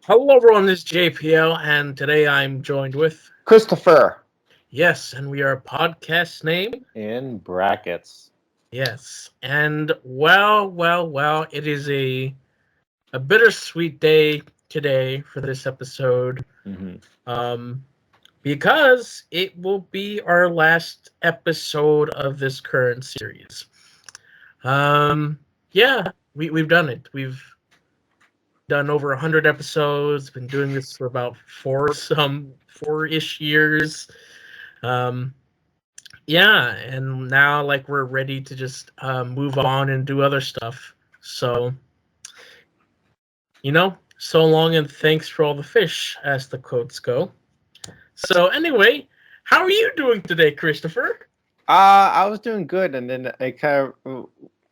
Hello, everyone. This is JPL, and today I'm joined with Christopher yes, and we are a podcast name. in brackets. Yes, and well, it is a bittersweet day today for this episode, hmm um, because it will be our last episode of this current series. Um, yeah, we've done it. We've done over 100 episodes. Been doing this for about four-ish years. Um, yeah, and now like we're ready to just move on and do other stuff. So so long and thanks for all the fish, as the quotes go. So anyway, how are you doing today, Christopher? I was doing good, and then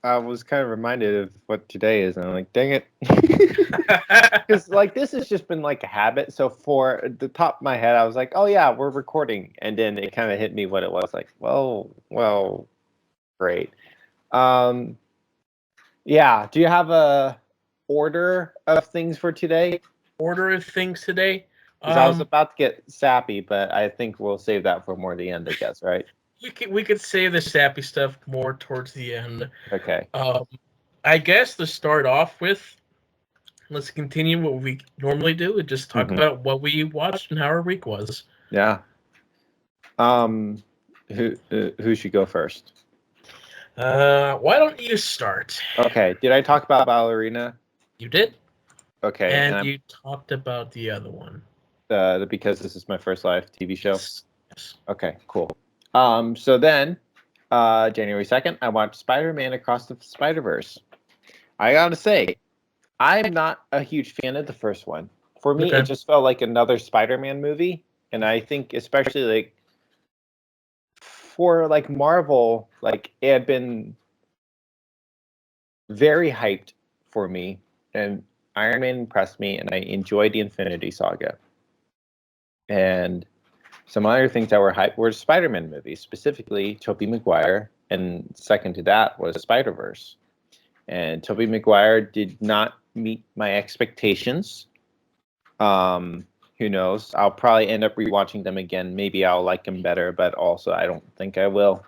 I was kind of reminded of what today is, and I'm like, dang it, because like this has just been like a habit. So for the top of my head, I was like, oh yeah, we're recording, and then it kind of hit me what it was. Like, well, great. Um, yeah. Do you have a order of things for today? Order of things today. Because I was about to get sappy, but I think we'll save that for more the end, I guess, right? We could save the sappy stuff more towards the end. Okay. Um, I guess to start off with, let's continue what we normally do and just talk hmm about what we watched and how our week was. Yeah. Um, who should go first? Why don't you start? Okay. Did I talk about Ballerina? You did, Okay, and and I'm you talked about the other one. the Because This Is My First Life TV show. Yes. Yes. Okay, cool. So then, January 2nd, I watched Spider-Man Across the Spider-Verse. I gotta say, I'm not a huge fan of the first one. For me, it Okay. just felt like another Spider-Man movie, and I think especially like for like Marvel, like it had been very hyped for me, and Iron Man impressed me, and I enjoyed the Infinity Saga. And some other things that were hyped were Spider-Man movies, specifically Tobey Maguire, and second to that was Spider-Verse. And Tobey Maguire did not meet my expectations. Who knows? I'll probably end up rewatching them again. Maybe I'll like them better, but also I don't think I will.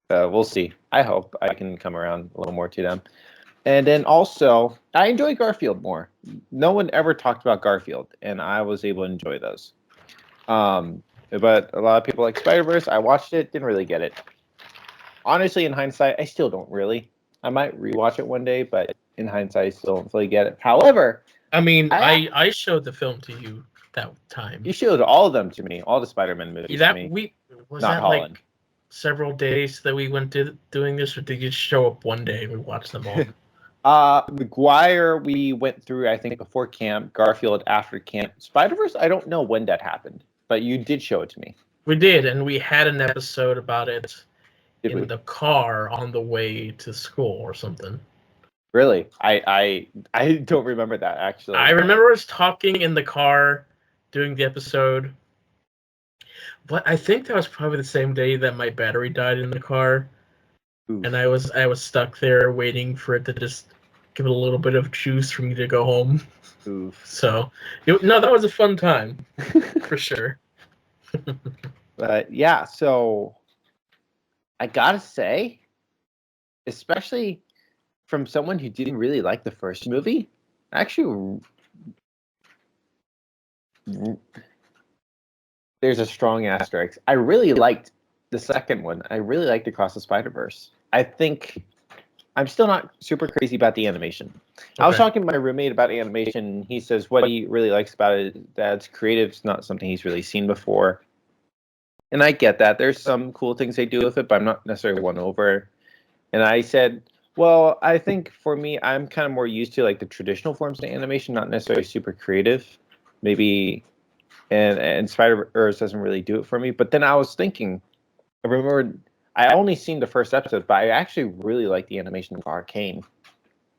We'll see. I hope I can come around a little more to them. And then also, I enjoy Garfield more. No one ever talked about Garfield, and I was able to enjoy those. But a lot of people like Spider Verse. I watched it, didn't really get it. Honestly, in hindsight, I still don't really. I might rewatch it one day, but in hindsight, I still don't fully get it. However, I mean, I I showed the film to you that time. you showed all of them to me, all the Spider-Man movies to That me. we was Not that Holland. like several days that we went to doing this, or did you show up one day and we watched them all? McGuire, we went through, I think, before camp. Garfield after camp. Spider Verse, I don't know when that happened, but you did show it to me. We did, and we had an episode about it Did in we? the car on the way to school or something. Really? I don't remember that I actually. remember us talking in the car doing the episode, but I think that was probably the same day that my battery died in the car, and Oof. I was stuck there waiting for it to just give it a little bit of juice for me to go home. Oof. So, no, that was a fun time for sure. But yeah, so I gotta say, especially from someone who didn't really like the first movie, actually, there's a strong asterisk. I really liked the second one. I really liked Across the Spider Verse. I think I'm still not super crazy about the animation. I was Okay. talking to my roommate about animation. He says what he really likes about it is that it's creative. It's not something he's really seen before. And I get that. There's some cool things they do with it, but I'm not necessarily won over. And I said, well, I think for me, I'm kind of more used to like the traditional forms of animation, not necessarily super creative. Maybe, and Spider Verse doesn't really do it for me. But then I was thinking, I remember I only seen the first episode, but I actually really like the animation of Arcane.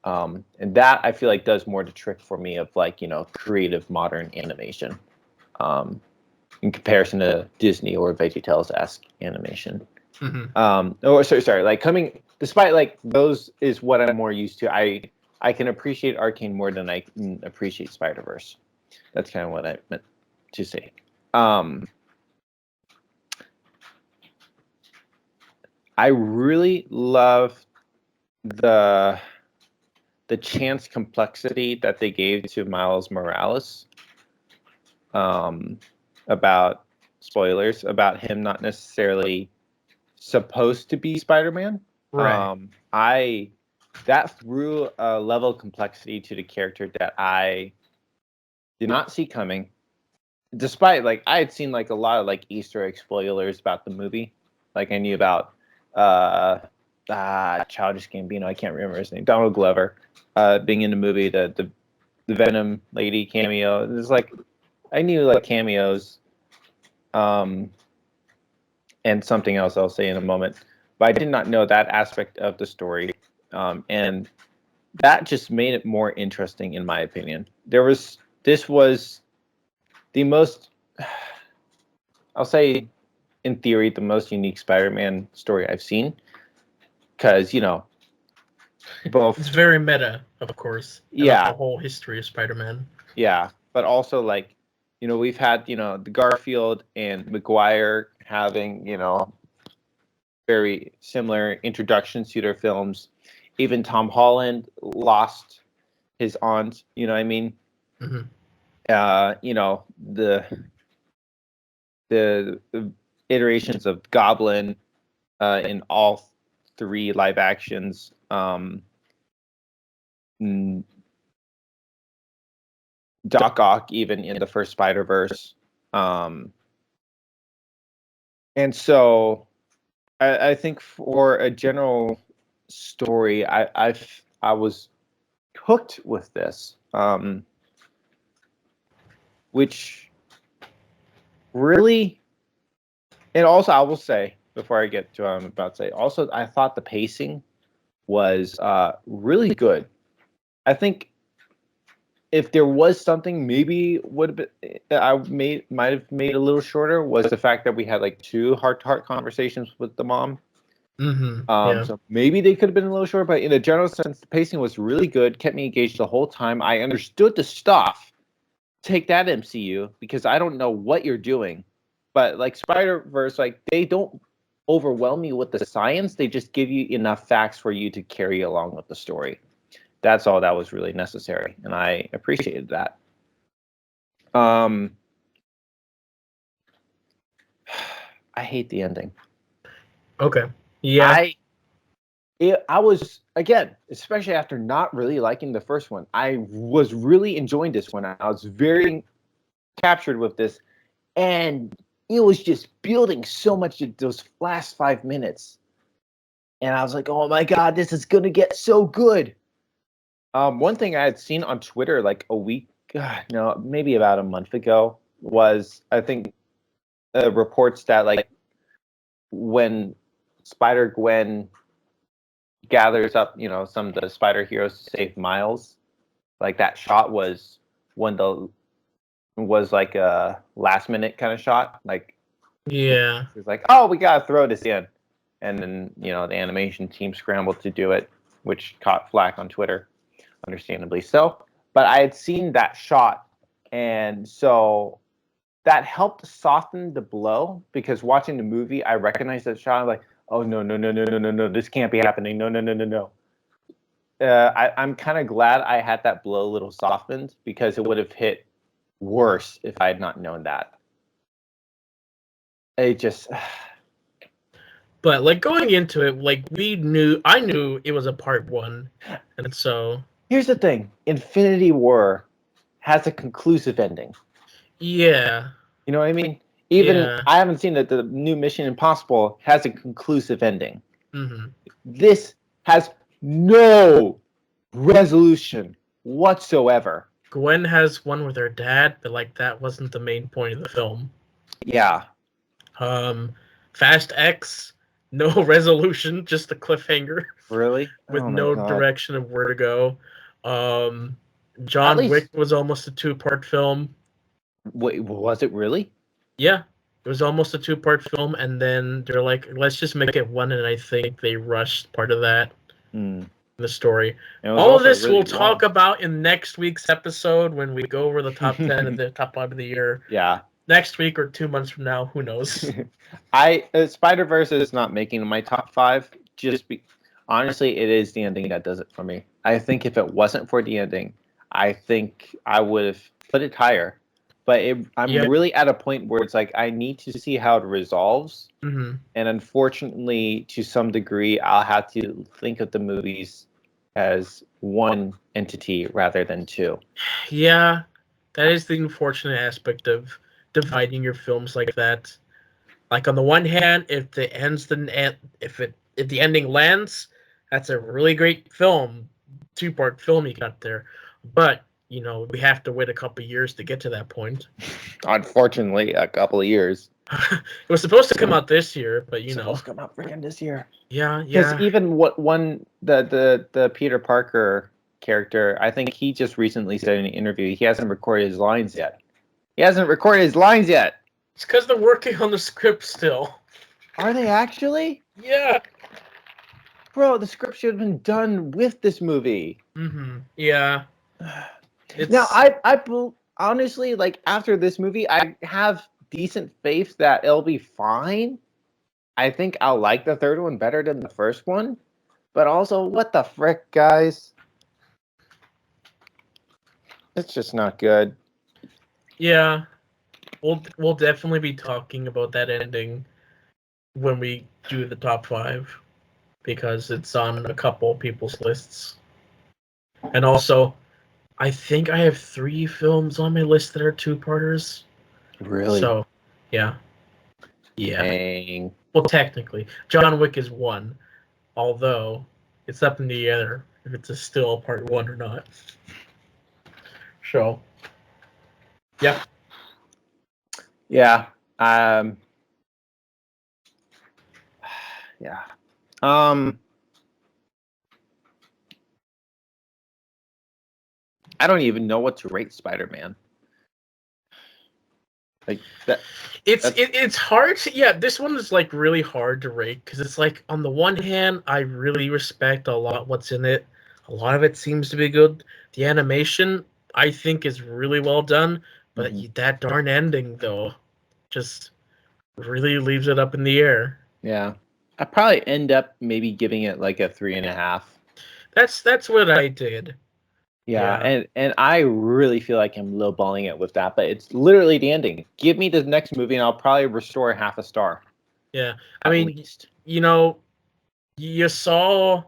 And that I feel like does more the trick for me of like creative modern animation, um, in comparison to Disney or VeggieTales esque animation. Hmm. Oh, sorry. Like coming, despite like those is what I'm more used to. I can appreciate Arcane more than I can appreciate Spider Verse. That's kind of what I meant to say. I really love the chance complexity that they gave to Miles Morales. About spoilers, about him not necessarily supposed to be Spider-Man. Right. That threw a level of complexity to the character that I did not see coming. Despite I had seen a lot of Easter egg spoilers about the movie. I knew about Childish Gambino, I can't remember his name, Donald Glover, being in the movie, the Venom lady cameo. It was I knew cameos, and something else I'll say in a moment, but I did not know that aspect of the story, and that just made it more interesting, in my opinion. This was the most, I'll say, in theory, the most unique Spider-Man story I've seen, because both. It's very meta, of course. Yeah. The whole history of Spider-Man. Yeah, but also we've had the Garfield and Maguire having very similar introductions to their films. Even Tom Holland lost his aunt. You know what I mean? Mm-hmm. The iterations of Goblin in all three live actions. Doc Ock even in the first Spider-Verse. And so I think for a general story, I was hooked with this, which really, and also I will say, before I get to what I'm about to say, also I thought the pacing was really good. I think if there was something maybe would have been, might have made a little shorter, was the fact that we had 2 heart-to-heart conversations with the mom. Mm-hmm. Yeah. So maybe they could have been a little shorter, but in a general sense, the pacing was really good, kept me engaged the whole time. I understood the stuff. Take that, MCU, because I don't know what you're doing. But Spider-Verse, they don't overwhelm you with the science. They just give you enough facts for you to carry along with the story. That's all that was really necessary, and I appreciated that. I hate the ending. Okay. Yeah. I was, again, especially after not really liking the first one, I was really enjoying this one. I was very captured with this, and it was just building so much in those last 5 minutes. And I was like, oh my God, this is going to get so good. One thing I had seen on Twitter a week, no, maybe about a month ago, was, I think, reports that when Spider-Gwen gathers up, some of the spider heroes to save Miles, that shot was a last minute kind of shot. Yeah. It was oh, we gotta throw this in, and then the animation team scrambled to do it, which caught flack on Twitter, understandably so. But I had seen that shot, and so that helped soften the blow, because watching the movie, I recognized that shot. I'm like, oh no, this can't be happening. No. I'm kind of glad I had that blow a little softened, because it would have hit worse if I had not known that. It just. But going into it, I knew it was a part 1, and so. Here's the thing: Infinity War has a conclusive ending. Yeah. You know what I mean? Even I haven't seen that the new Mission Impossible has a conclusive ending. Mm-hmm. This has no resolution whatsoever. Gwen has one with her dad, but that wasn't the main point of the film. Yeah. Fast X, no resolution, just a cliffhanger. Really? With no direction of where to go. John Wick was almost a 2-part film. Wait, was it really? Yeah, it was almost a 2-part film, and then they're like, let's just make it one, and I think they rushed part of that. the story. And it was All of also this really we'll talk long. about in next week's episode when we go over the top 10 and the top 5 of the year. Yeah. Next week or 2 months from now, who knows? Spider-Verse is not making my top 5. Honestly, it is the ending that does it for me. I think if it wasn't for the ending, I think I would have put it higher. But I'm Yeah. really at a point where it's like I need to see how it resolves. Mm-hmm. And unfortunately, to some degree, I'll have to think of the movies as one entity rather than two. Yeah, that is the unfortunate aspect of dividing your films like that. Like on the one hand, if the ending lands, that's a really great film, 2-part film you got there. But we have to wait a couple years to get to that point. Unfortunately, a couple of years. It was supposed to come out this year, but Supposed to come out freaking this year. Yeah. Because even the Peter Parker character, I think he just recently said in an interview he hasn't recorded his lines yet. It's because they're working on the script still. Are they actually? Yeah. Bro, the script should have been done with this movie. Mm-hmm. Yeah. Now, I honestly, like, after this movie, I have decent faith that it'll be fine. I think I'll like the third one better than the first one. But also, what the frick, guys? It's just not good. Yeah. We'll definitely be talking about that ending when we do the top 5 because it's on a couple people's lists. And also, I think I have 3 films on my list that are 2-parters. Really? So, yeah. Dang. Well, technically, John Wick is 1, although it's up in the air if it's still a part 1 or not. So, yeah. Yeah. Yeah. I don't even know what to rate Spider-Man. Like that. It's hard to, this one is like really hard to rate because it's like on the one hand I really respect a lot what's in it. A lot of it seems to be good. The animation I think is really well done, but that darn ending though just really leaves it up in the air. Yeah. I probably end up maybe giving it like a 3.5. That's what I did. Yeah, and I really feel like I'm lowballing it with that, but it's literally the ending. Give me the next movie, and I'll probably restore half a star. Yeah, I mean, you saw,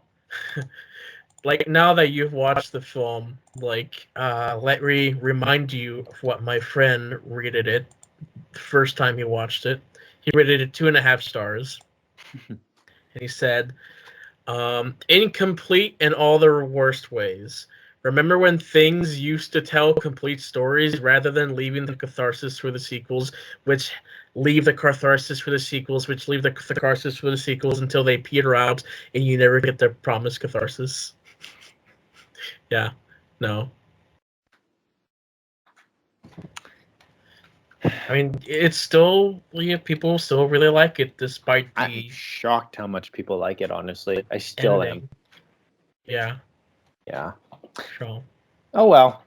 like now that you've watched the film, like let me remind you of what my friend rated it the first time he watched it. He rated it 2.5 stars, and he said, "Incomplete in all their worst ways. Remember when things used to tell complete stories rather than leaving the catharsis for the sequels, which leave the catharsis for the sequels, which leave the catharsis for the sequels until they peter out and you never get the promised catharsis?" Yeah, no. I mean, it's still, people still really like it despite the. I'm shocked how much people like it, honestly. I still am. Yeah. Yeah. Sure. Oh, well.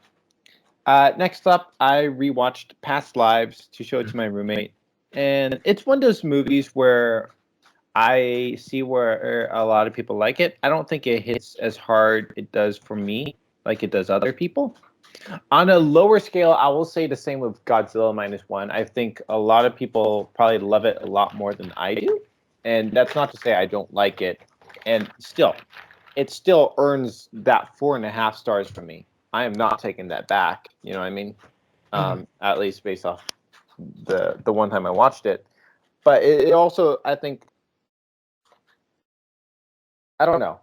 Next up, I rewatched Past Lives to show it to my roommate. And it's one of those movies where I see where a lot of people like it. I don't think it hits as hard it does for me like it does other people. On a lower scale, I will say the same with Godzilla -1. I think a lot of people probably love it a lot more than I do. And that's not to say I don't like it. And still, it still earns that 4.5 stars from me. I am not taking that back. You know what I mean? At least based off the one time I watched it. But it also, I think, I don't know.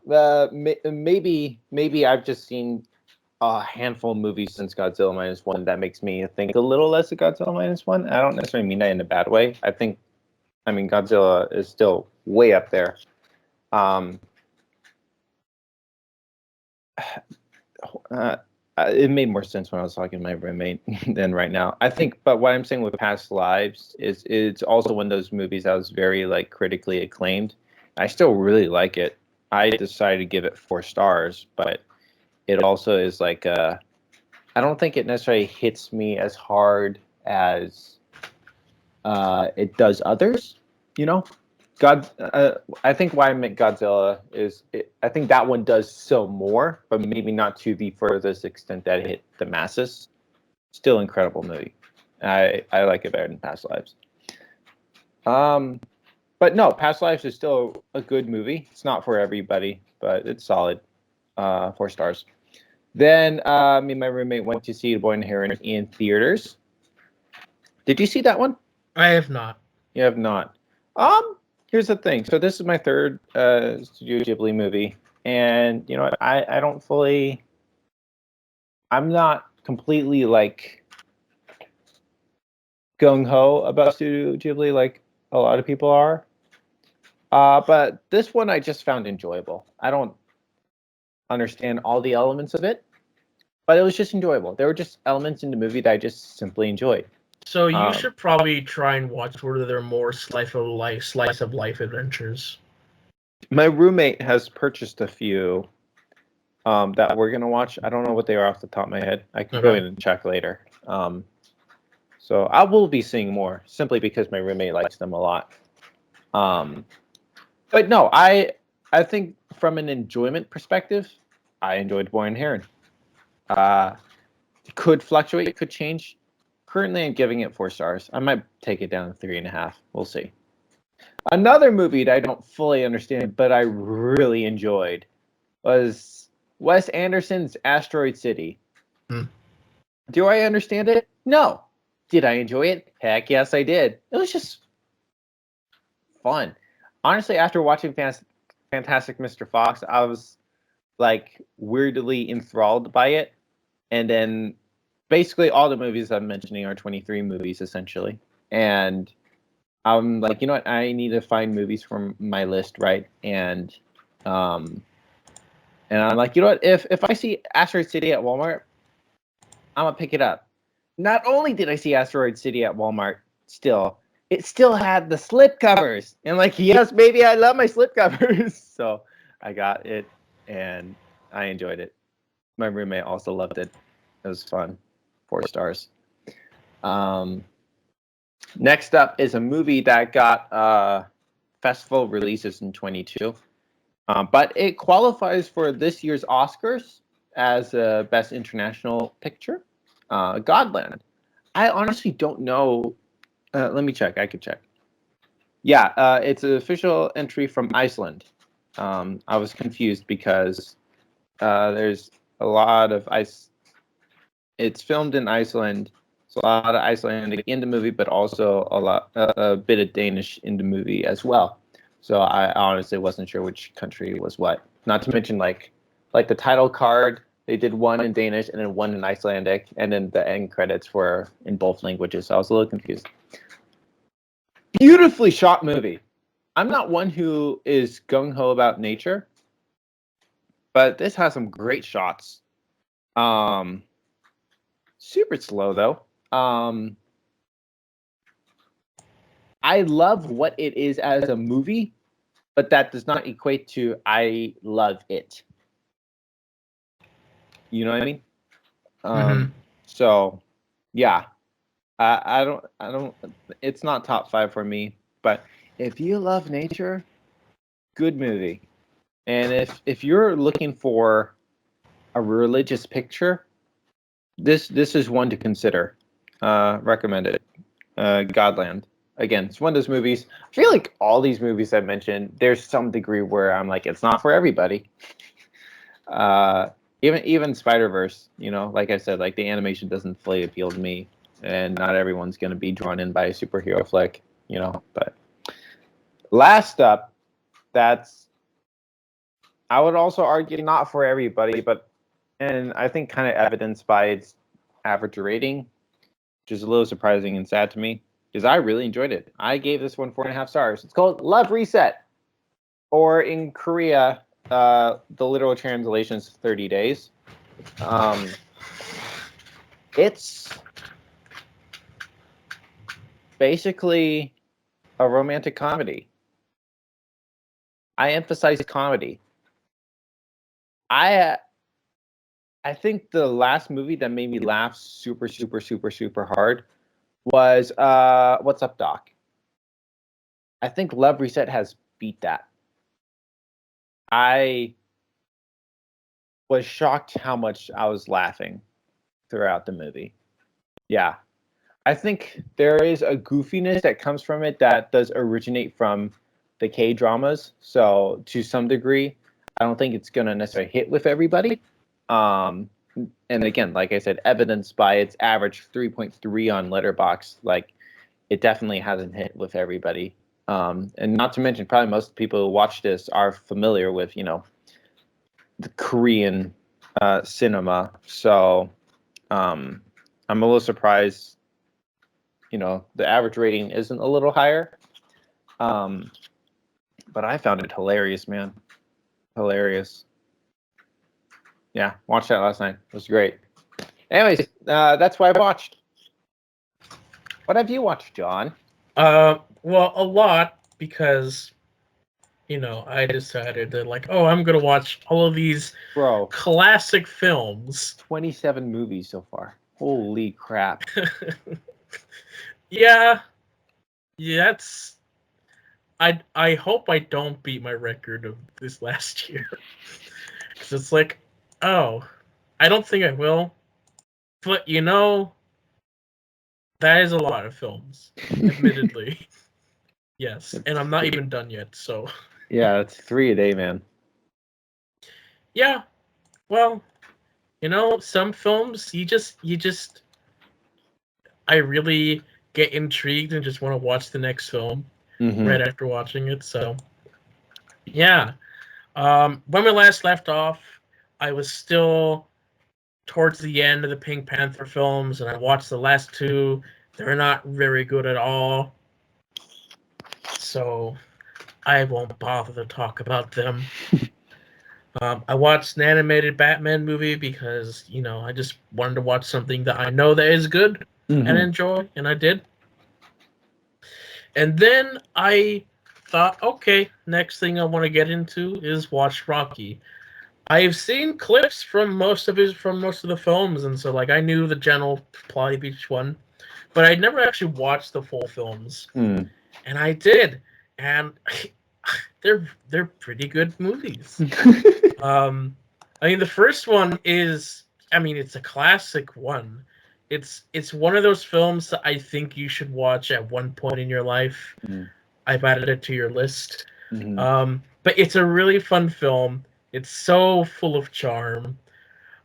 Maybe I've just seen a handful of movies since Godzilla -1 that makes me think a little less of Godzilla -1. I don't necessarily mean that in a bad way. I mean, Godzilla is still way up there. It made more sense when I was talking to my roommate than right now. I think, but what I'm saying with Past Lives is it's also one of those movies that was very like critically acclaimed. I still really like it. I decided to give it 4 stars, but it also is like I don't think it necessarily hits me as hard as it does others. You know, I think why I meant Godzilla is I think that one does so more, but maybe not to the furthest extent that it hit the masses. Still incredible movie. I like it better than Past Lives. But no, Past Lives is still a good movie. It's not for everybody, but it's solid. 4 stars. Then me and my roommate went to see Boy and Heron in theaters. Did you see that one? I have not. You have not. Here's the thing. So this is my third Studio Ghibli movie, and you know what? I don't fully. I'm not completely like gung ho about Studio Ghibli like a lot of people are. But this one I just found enjoyable. I don't understand all the elements of it, but it was just enjoyable. There were just elements in the movie that I just simply enjoyed. So you should probably try and watch where there are more slice of life adventures. My roommate has purchased a few that we're gonna watch. I don't know what they are off the top of my head. I can go in and check later. So I will be seeing more simply because my roommate likes them a lot. But no, I think from an enjoyment perspective, I enjoyed Boy and Heron. It could fluctuate, it could change. Currently, I'm giving it 4 stars. I might take it down to 3.5. We'll see. Another movie that I don't fully understand, but I really enjoyed, was Wes Anderson's Asteroid City. Do I understand it? No. Did I enjoy it? Heck yes, I did. It was just fun. Honestly, after watching Fantastic Mr. Fox, I was like weirdly enthralled by it. And then basically all the movies I'm mentioning are 23 movies essentially. And I'm like, you know what? I need to find movies from my list, right? And I'm like, you know what? If I see Asteroid City at Walmart, I'm gonna pick it up. Not only did I see Asteroid City at Walmart, it still had the slip covers. And like, yes, baby, I love my slip covers. So I got it and I enjoyed it. My roommate also loved it. It was fun. 4 stars. Next up is a movie that got festival releases in 22. But it qualifies for this year's Oscars as a Best International Picture. Godland. I honestly don't know. Let me check. I could check. Yeah, it's an official entry from Iceland. I was confused because there's a lot of ice. It's filmed in Iceland. So a lot of Icelandic in the movie, but also a bit of Danish in the movie as well. So I honestly wasn't sure which country was what. Not to mention like the title card, they did one in Danish and then one in Icelandic, and then the end credits were in both languages. So I was a little confused. Beautifully shot movie. I'm not one who is gung ho about nature, but this has some great shots. Super slow though. I love what it is as a movie, but that does not equate to I love it. You know what I mean? So yeah, I don't. It's not top 5 for me, but if you love nature, good movie. And if you're looking for a religious picture, this is one to consider. Recommended. Godland. Again, it's one of those movies. I feel like all these movies I've mentioned, there's some degree where I'm like, it's not for everybody. Even Spider-Verse, you know, like I said, like the animation doesn't fully appeal to me, and not everyone's going to be drawn in by a superhero flick, you know. But last up, I would also argue not for everybody, and I think kind of evidenced by its average rating, which is a little surprising and sad to me, because I really enjoyed it. I gave this one 4.5 stars. It's called Love Reset, or in Korea, the literal translation is 30 Days. It's basically a romantic comedy. I emphasize comedy. I think the last movie that made me laugh super, super, super, super hard was What's Up, Doc? I think Love Reset has beat that. I was shocked how much I was laughing throughout the movie. Yeah. I think there is a goofiness that comes from it that does originate from the K-dramas. So to some degree, I don't think it's going to necessarily hit with everybody. And again, like I said, evidenced by its average 3.3 on Letterboxd, like it definitely hasn't hit with everybody. And not to mention, probably most people who watch this are familiar with, the Korean cinema. So I'm a little surprised, the average rating isn't a little higher. But I found it hilarious, man. Hilarious. Yeah, watched that last night. It was great. Anyways, that's what I watched. What have you watched, John? Well, a lot because I decided that I'm gonna watch all of these Bro, classic films. 27 movies so far. Holy crap. Yeah, that's. I hope I don't beat my record of this last year, because it's oh, I don't think I will, but that is a lot of films, admittedly. Yes, and I'm not even done yet, so. Yeah, it's 3 a day, man. Yeah, well, some films you just I really get intrigued and just want to watch the next film right after watching it. So yeah, when we last left off, I was still towards the end of the Pink Panther films, and I watched the last two. They're not very good at all, so I won't bother to talk about them. I watched an animated Batman movie because, I just wanted to watch something that I know that is good and enjoy, and I did. And then I thought, okay, next thing I want to get into is watch Rocky. I've seen clips from most of the films, and so I knew the general plot of each one, but I'd never actually watched the full films. And I did, and they're pretty good movies. The first one is, it's a classic one. It's one of those films that I think you should watch at one point in your life. I've added it to your list. But it's a really fun film. It's so full of charm.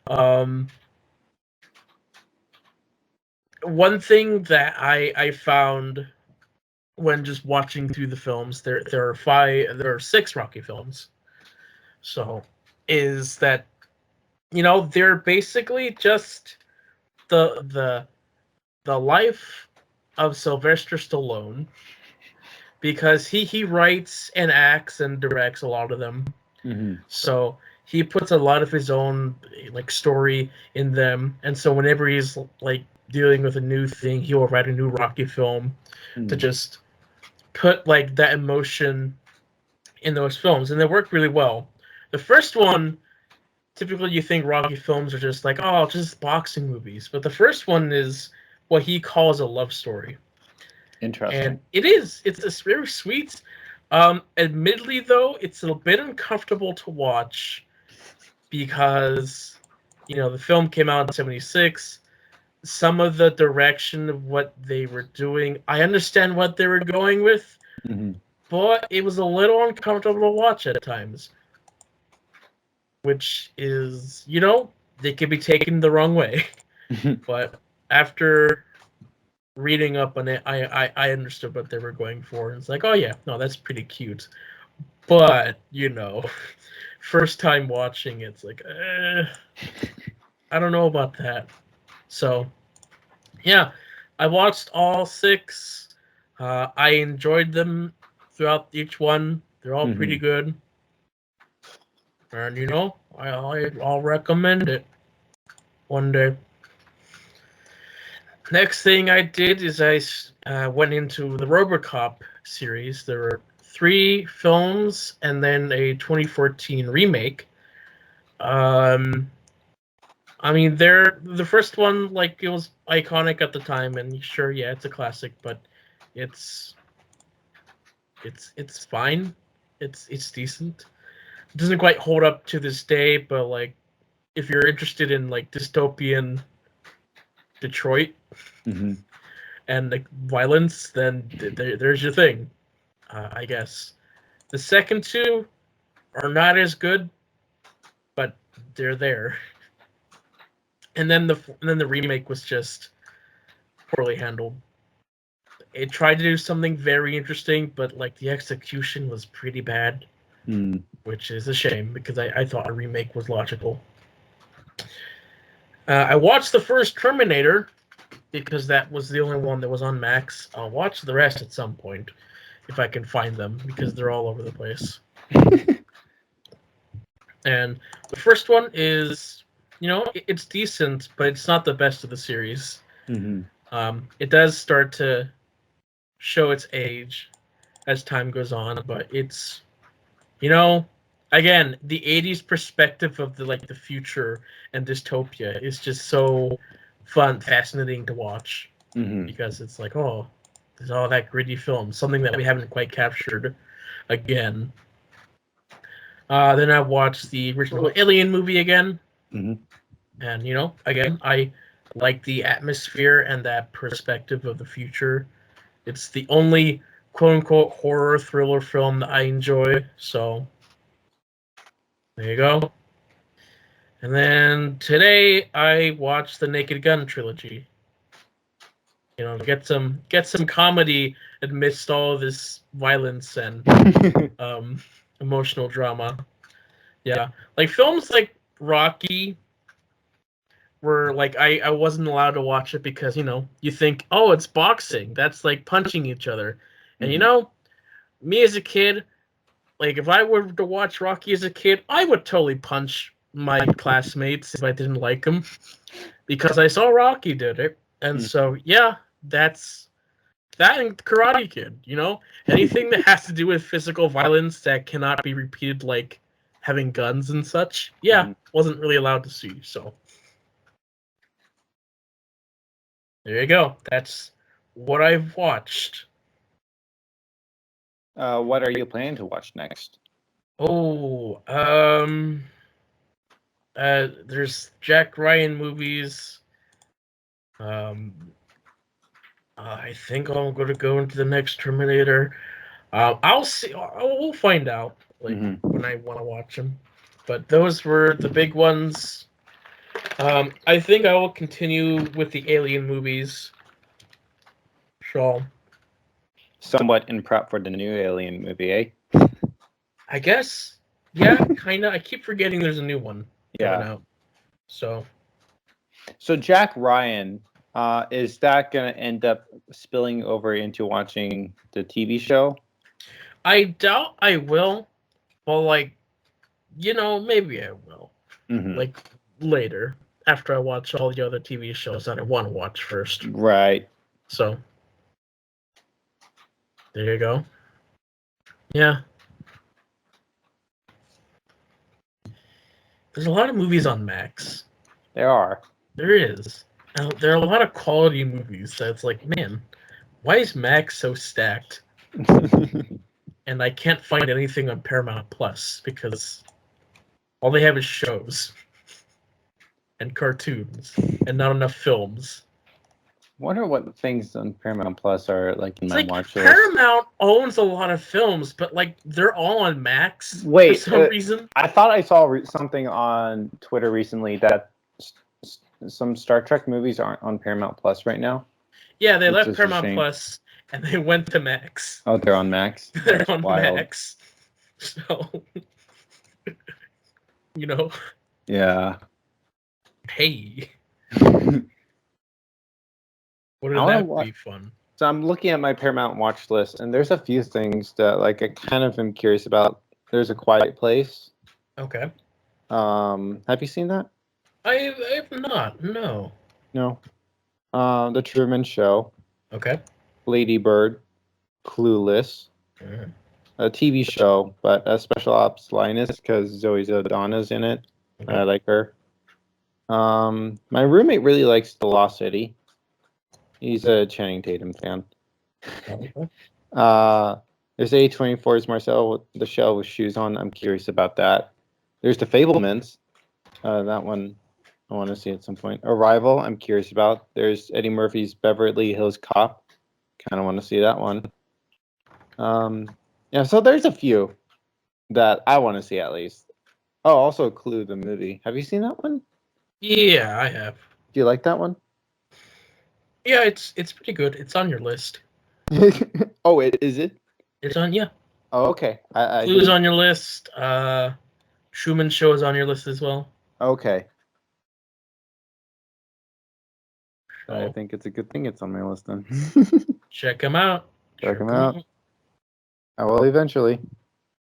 One thing that I found when just watching through the films, there are 6 Rocky films. So is that they're basically just the life of Sylvester Stallone, because he writes and acts and directs a lot of them. So he puts a lot of his own story in them, and so whenever he's dealing with a new thing, he will write a new Rocky film to just put that emotion in those films, and they work really well. The first one, typically you think Rocky films are just just boxing movies, but the first one is what he calls a love story. Interesting. And it is. It's very sweet. Admittedly, though, it's a bit uncomfortable to watch because, the film came out in '76. Some of the direction of what they were doing, I understand what they were going with, but it was a little uncomfortable to watch at times. Which is, they could be taken the wrong way. But after reading up on it, I understood what they were going for. It's oh yeah, no, that's pretty cute. But, first time watching, it's I don't know about that. So, yeah, I watched all 6. I enjoyed them throughout each one. They're all pretty good. And, I'll recommend it one day. Next thing I did is I went into the RoboCop series. There were 3 films and then a 2014 remake. I mean, the first one, like, it was iconic at the time, and sure, yeah, it's a classic, but it's it's fine. It's decent. It doesn't quite hold up to this day, but like, if you're interested in like dystopian Detroit Mm-hmm. and like violence, then there's your thing, I guess. The second two are not as good, but they're there. And then the remake was just poorly handled. It tried to do something very interesting, but like the execution was pretty bad, Mm. which is a shame because I thought a remake was logical. I watched the first Terminator because that was the only one that was on Max. I'll watch the rest at some point if I can find them because they're all over the place. And the first one is, it's decent, but it's not the best of the series. Mm-hmm. It does start to show its age as time goes on, but it's, again, the 80s perspective of the future and dystopia is just so fun, fascinating to watch Mm-hmm. because it's like, oh, there's all that gritty film, something that we haven't quite captured again. Then I watched the original Alien movie again. Mm-hmm. And, again, I like the atmosphere and that perspective of the future. It's the only quote unquote horror thriller film that I enjoy. So there you go. And then today I watched the Naked Gun trilogy. Get some comedy amidst all this violence and emotional drama. Yeah, like films like Rocky were like I wasn't allowed to watch it because you think, oh, it's boxing, that's like punching each other, and Mm-hmm. me as a kid, like if I were to watch Rocky as a kid, I would totally punch my classmates if I didn't like them because I saw Rocky did it, and so yeah, that's that and Karate Kid. Anything that has to do with physical violence that cannot be repeated, like having guns and such, yeah, Mm-hmm. wasn't really allowed to see. So there you go. That's what I've watched. What are you planning to watch next? Oh, there's Jack Ryan movies. Um, I think I'm going to go into the next Terminator. I'll see. We'll find out like Mm-hmm. when I want to watch them. But those were the big ones. I think I will continue with the Alien movies. So Somewhat in prep for the new Alien movie, eh? I guess, yeah, kind of. I keep forgetting there's a new one coming Yeah. out. So So Jack Ryan, is that going to end up spilling over into watching the TV show? I doubt I will. Well, like, maybe I will. Mm-hmm. Like later, after I watch all the other TV shows that I want to watch first. Right. So there you go. Yeah. There's a lot of movies on Max. There are. There is. There are a lot of quality movies that's like, man, why is Max so stacked? And I can't find anything on Paramount Plus because all they have is shows and cartoons and not enough films. Wonder what things on Paramount Plus are like in It's my like watch list. Paramount owns a lot of films, but like they're all on Max Wait, for some reason. I thought I saw something on Twitter recently that some Star Trek movies aren't on Paramount Plus right now. Yeah, they Which left is a Paramount shame. Plus and they went to Max. Oh, they're on Max. They're That's on wild. Max. So, Yeah. hey, I wouldn't wanna that wa- be fun? So I'm looking at my Paramount watch list, and there's a few things that like I kind of am curious about. There's A Quiet Place. Okay. Have you seen that? I've not. No. No. The Truman Show, Okay. Lady Bird, Clueless, Mm. a TV show, but a Special Ops Linus because Zoe Saldana's in it. I like her. My roommate really likes The Lost City. He's a Channing Tatum fan. Okay. There's A24's Marcel with the Shell with Shoes On. I'm curious about that. There's The Fablemans. That one I want to see at some point. Arrival, I'm curious about. There's Eddie Murphy's Beverly Hills Cop. Kind of want to see that one. Yeah, so there's a few that I want to see at least. Oh, also Clue, the movie. Have you seen that one? Yeah, I have. Do you like that one? Yeah, it's pretty good. It's on your list. Oh, is it? It's on, yeah. Oh, okay. Clue's on your list. Truman Show is on your list as well. Okay. I So think it's a good thing it's on my list then. check them out. Check 'em out. I will eventually.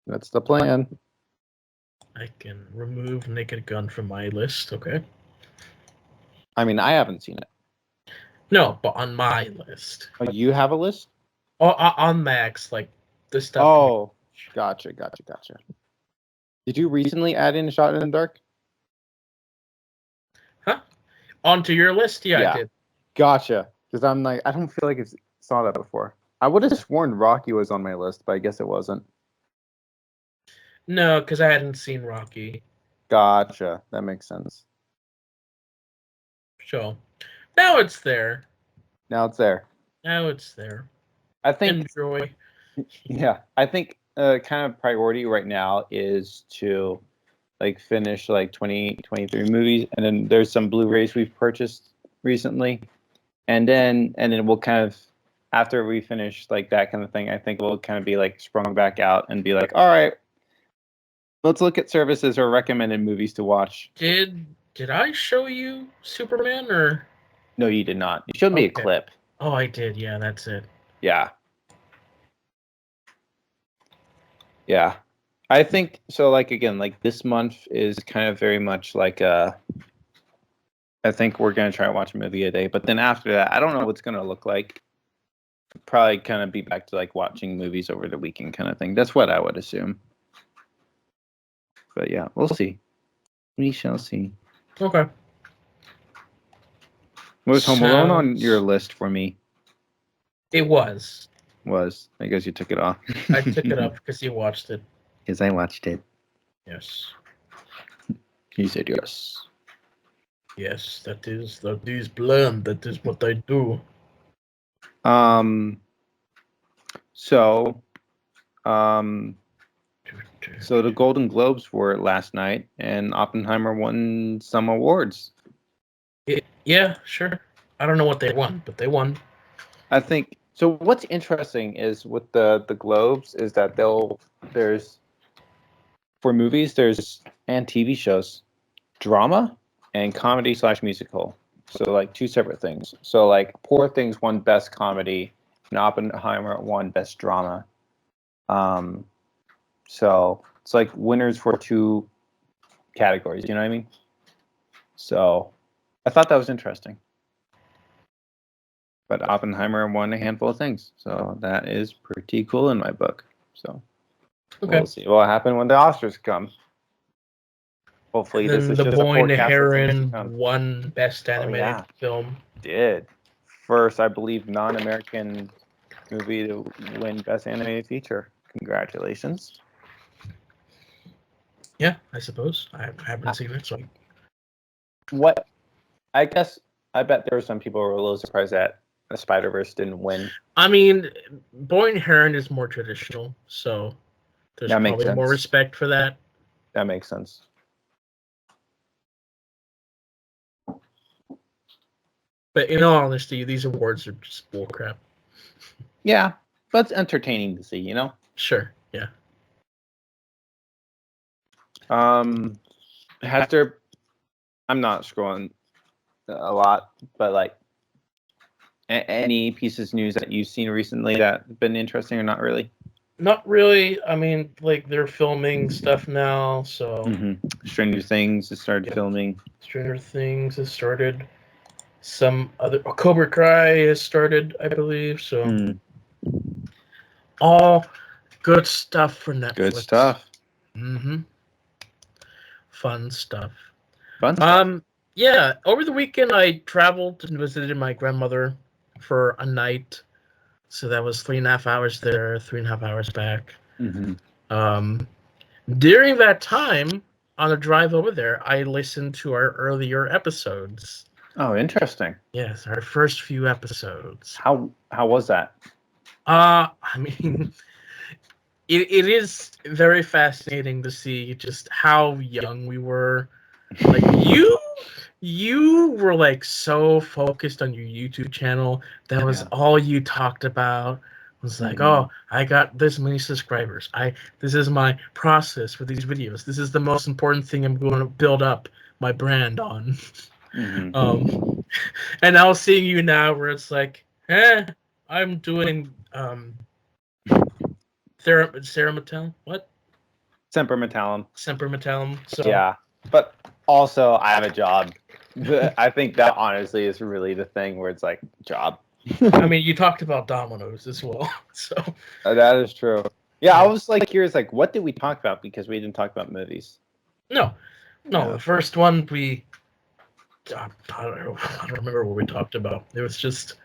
That's the plan. I can remove Naked Gun from my list. Okay. I mean, I haven't seen it. No, but on my list. Oh, you have a list? Oh, on Max, like the stuff. Oh, gotcha. Did you recently add in Shot in the Dark? Huh? Onto your list? Yeah, Yeah. I did. Gotcha. Because I'm like, I don't feel like I saw that before. I would have sworn Rocky was on my list, but I guess it wasn't. No, because I hadn't seen Rocky. Gotcha. That makes sense. So now it's there. Now it's there. Now it's there. I think. Enjoy. Yeah, I think kind of priority right now is to like finish like 2023 movies, and then there's some Blu-rays we've purchased recently, and then we'll kind of after we finish like that kind of thing, I think we'll kind of be like sprung back out and be like, all right, let's look at services or recommended movies to watch. Did I show you Superman or? No, you did not. You showed me a Okay. clip. Oh, I did. Yeah, that's it. Yeah. Yeah. I think so. Like again, like this month is kind of very much like I think we're gonna try to watch a movie a day, but then after that, I don't know what's gonna look like. Probably kind of be back to like watching movies over the weekend kind of thing. That's what I would assume. But yeah, we'll see. We shall see. Okay. Was Home Alone on Sounds- your list for me? It was. Was I guess you took it off. I took it up because you watched it. Because I watched it. Yes. You said yes. Yes, that is bland. That is what I do. So the Golden Globes were last night, and Oppenheimer won some awards. Yeah, sure. I don't know what they won, but they won. I think so. What's interesting is with the Globes is that there's for movies and TV shows, drama and comedy / musical. So like two separate things. So like Poor Things won Best Comedy, and Oppenheimer won Best Drama. So it's like winners for two categories. You know what I mean? So I thought that was interesting. But Oppenheimer won a handful of things, so that is pretty cool in my book. So we'll see what happens when the Oscars come. Hopefully, this is the just Boy a and the forecast of things to Heron come. won Best Animated Film. Did first, I believe, non-American movie to win Best Animated Feature. Congratulations! Yeah, I suppose I haven't seen it, so What? I guess I bet there were some people who were a little surprised that the Spider-Verse didn't win. I mean, Boy and Heron is more traditional, so there's That makes probably more sense. respect for that. That makes sense. But in all honesty, these awards are just bullcrap. Yeah, but it's entertaining to see, you know? Sure, yeah. Has there, I'm not scrolling a lot, but like any pieces of news that you've seen recently that have been interesting or not really? Not really. I mean, like they're filming stuff now, so Stranger Things has started filming. Stranger Things has started. Some other Cobra Kai has started, I believe. So all good stuff for Netflix. Good stuff. fun stuff. Fun stuff. Yeah, over the weekend I traveled and visited my grandmother for a night. So that was 3.5 hours there, 3.5 hours back. Mm-hmm. Um, During that time, on the drive over there, I listened to our earlier episodes. Oh, interesting. Yes, our first few episodes. How was that? I mean, it is very fascinating to see just how young we were. Like you were like so focused on your YouTube channel. That was Yeah. all you talked about. Was like, Mhm. oh, I got this many subscribers. This is my process for these videos. This is the most important thing I'm going to build up my brand on. Mm-hmm. And now seeing you now, where it's like, I'm doing Cerametal, what? Semper Metallum. Sempermetallum. So Yeah, but also I have a job. I think that honestly is really the thing where it's like job. I mean, you talked about Dominoes as well. So That is true. Yeah, I yeah. was like curious, like what did we talk about because we didn't talk about movies. No, no. Yeah. The first one I don't remember what we talked about. It was just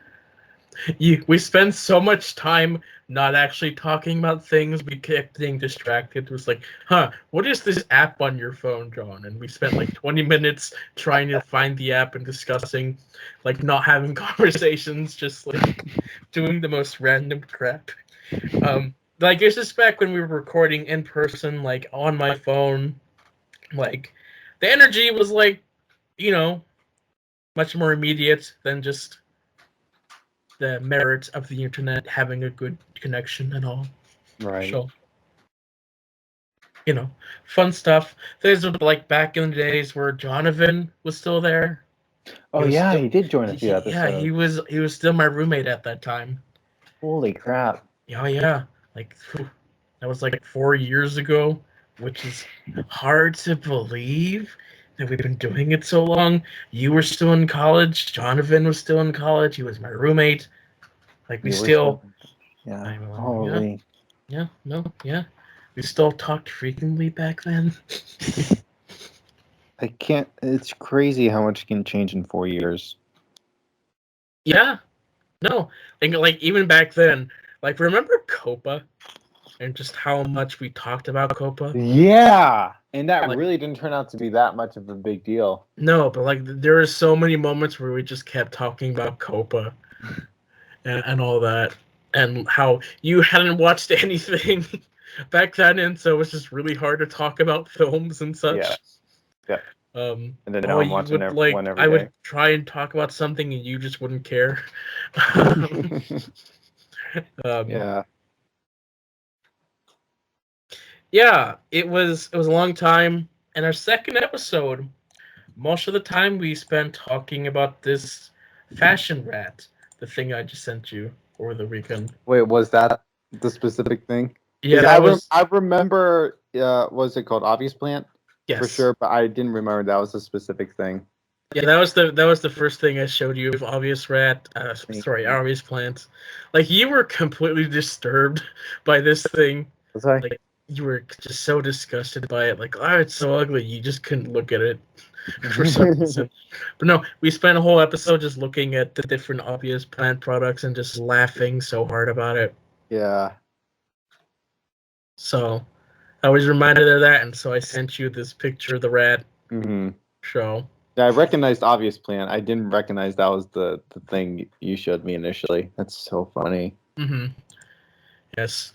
we spent so much time not actually talking about things. We kept getting distracted. It was like, what is this app on your phone, John? And we spent like 20 minutes trying to find the app and discussing, like not having conversations, just like doing the most random crap. Like it's just back when we were recording in person, like on my phone. Like the energy was like, you know, much more immediate than just the merits of the internet having a good connection and all. Right. So, fun stuff. There's like back in the days where Jonathan was still there. Oh He was yeah, still, he did join a few yeah, episodes. he was still my roommate at that time. Holy crap. Oh yeah, like that was like 4 years ago, which is hard to believe that we've been doing it so long. You were still in college. Jonathan was still in college. He was my roommate. Like we You were still, still. Yeah. yeah, Holy. yeah, no, yeah, we still talked frequently back then. I can't. It's crazy how much can change in 4 years. Yeah, no, and like even back then, like remember Copa and just how much we talked about Copa. Yeah, and that Like really didn't turn out to be that much of a big deal. no, but like there were so many moments where we just kept talking about Copa and all that, and how you hadn't watched anything back then, and so it was just really hard to talk about films and Yeah. such. Yeah. And then now I'm You watching would one like every I day. would try and talk about something and you just wouldn't care. um, Yeah. yeah, it was a long time. And our second episode, most of the time we spent talking about this fashion rat, the thing I just sent you over the weekend. Wait, was that the specific thing? Yeah, Because that was I remember, what's it called? Obvious Plant? For yes. sure, but I didn't remember that was a specific thing. Yeah, that was the first thing I showed you of Obvious Rat. Thank Sorry, you. Obvious Plant. Like you were completely disturbed by this thing. Was I? Like you were just so disgusted by it. Like, oh, it's so ugly. You just couldn't look at it for some reason. But no, we spent a whole episode just looking at the different Obvious Plant products and just laughing so hard about it. Yeah. So I was reminded of that, and so I sent you this picture of the rat Hmm. show. Yeah, I recognized Obvious Plant. I didn't recognize that was the thing you showed me initially. That's so funny. Mm-hmm. Yes.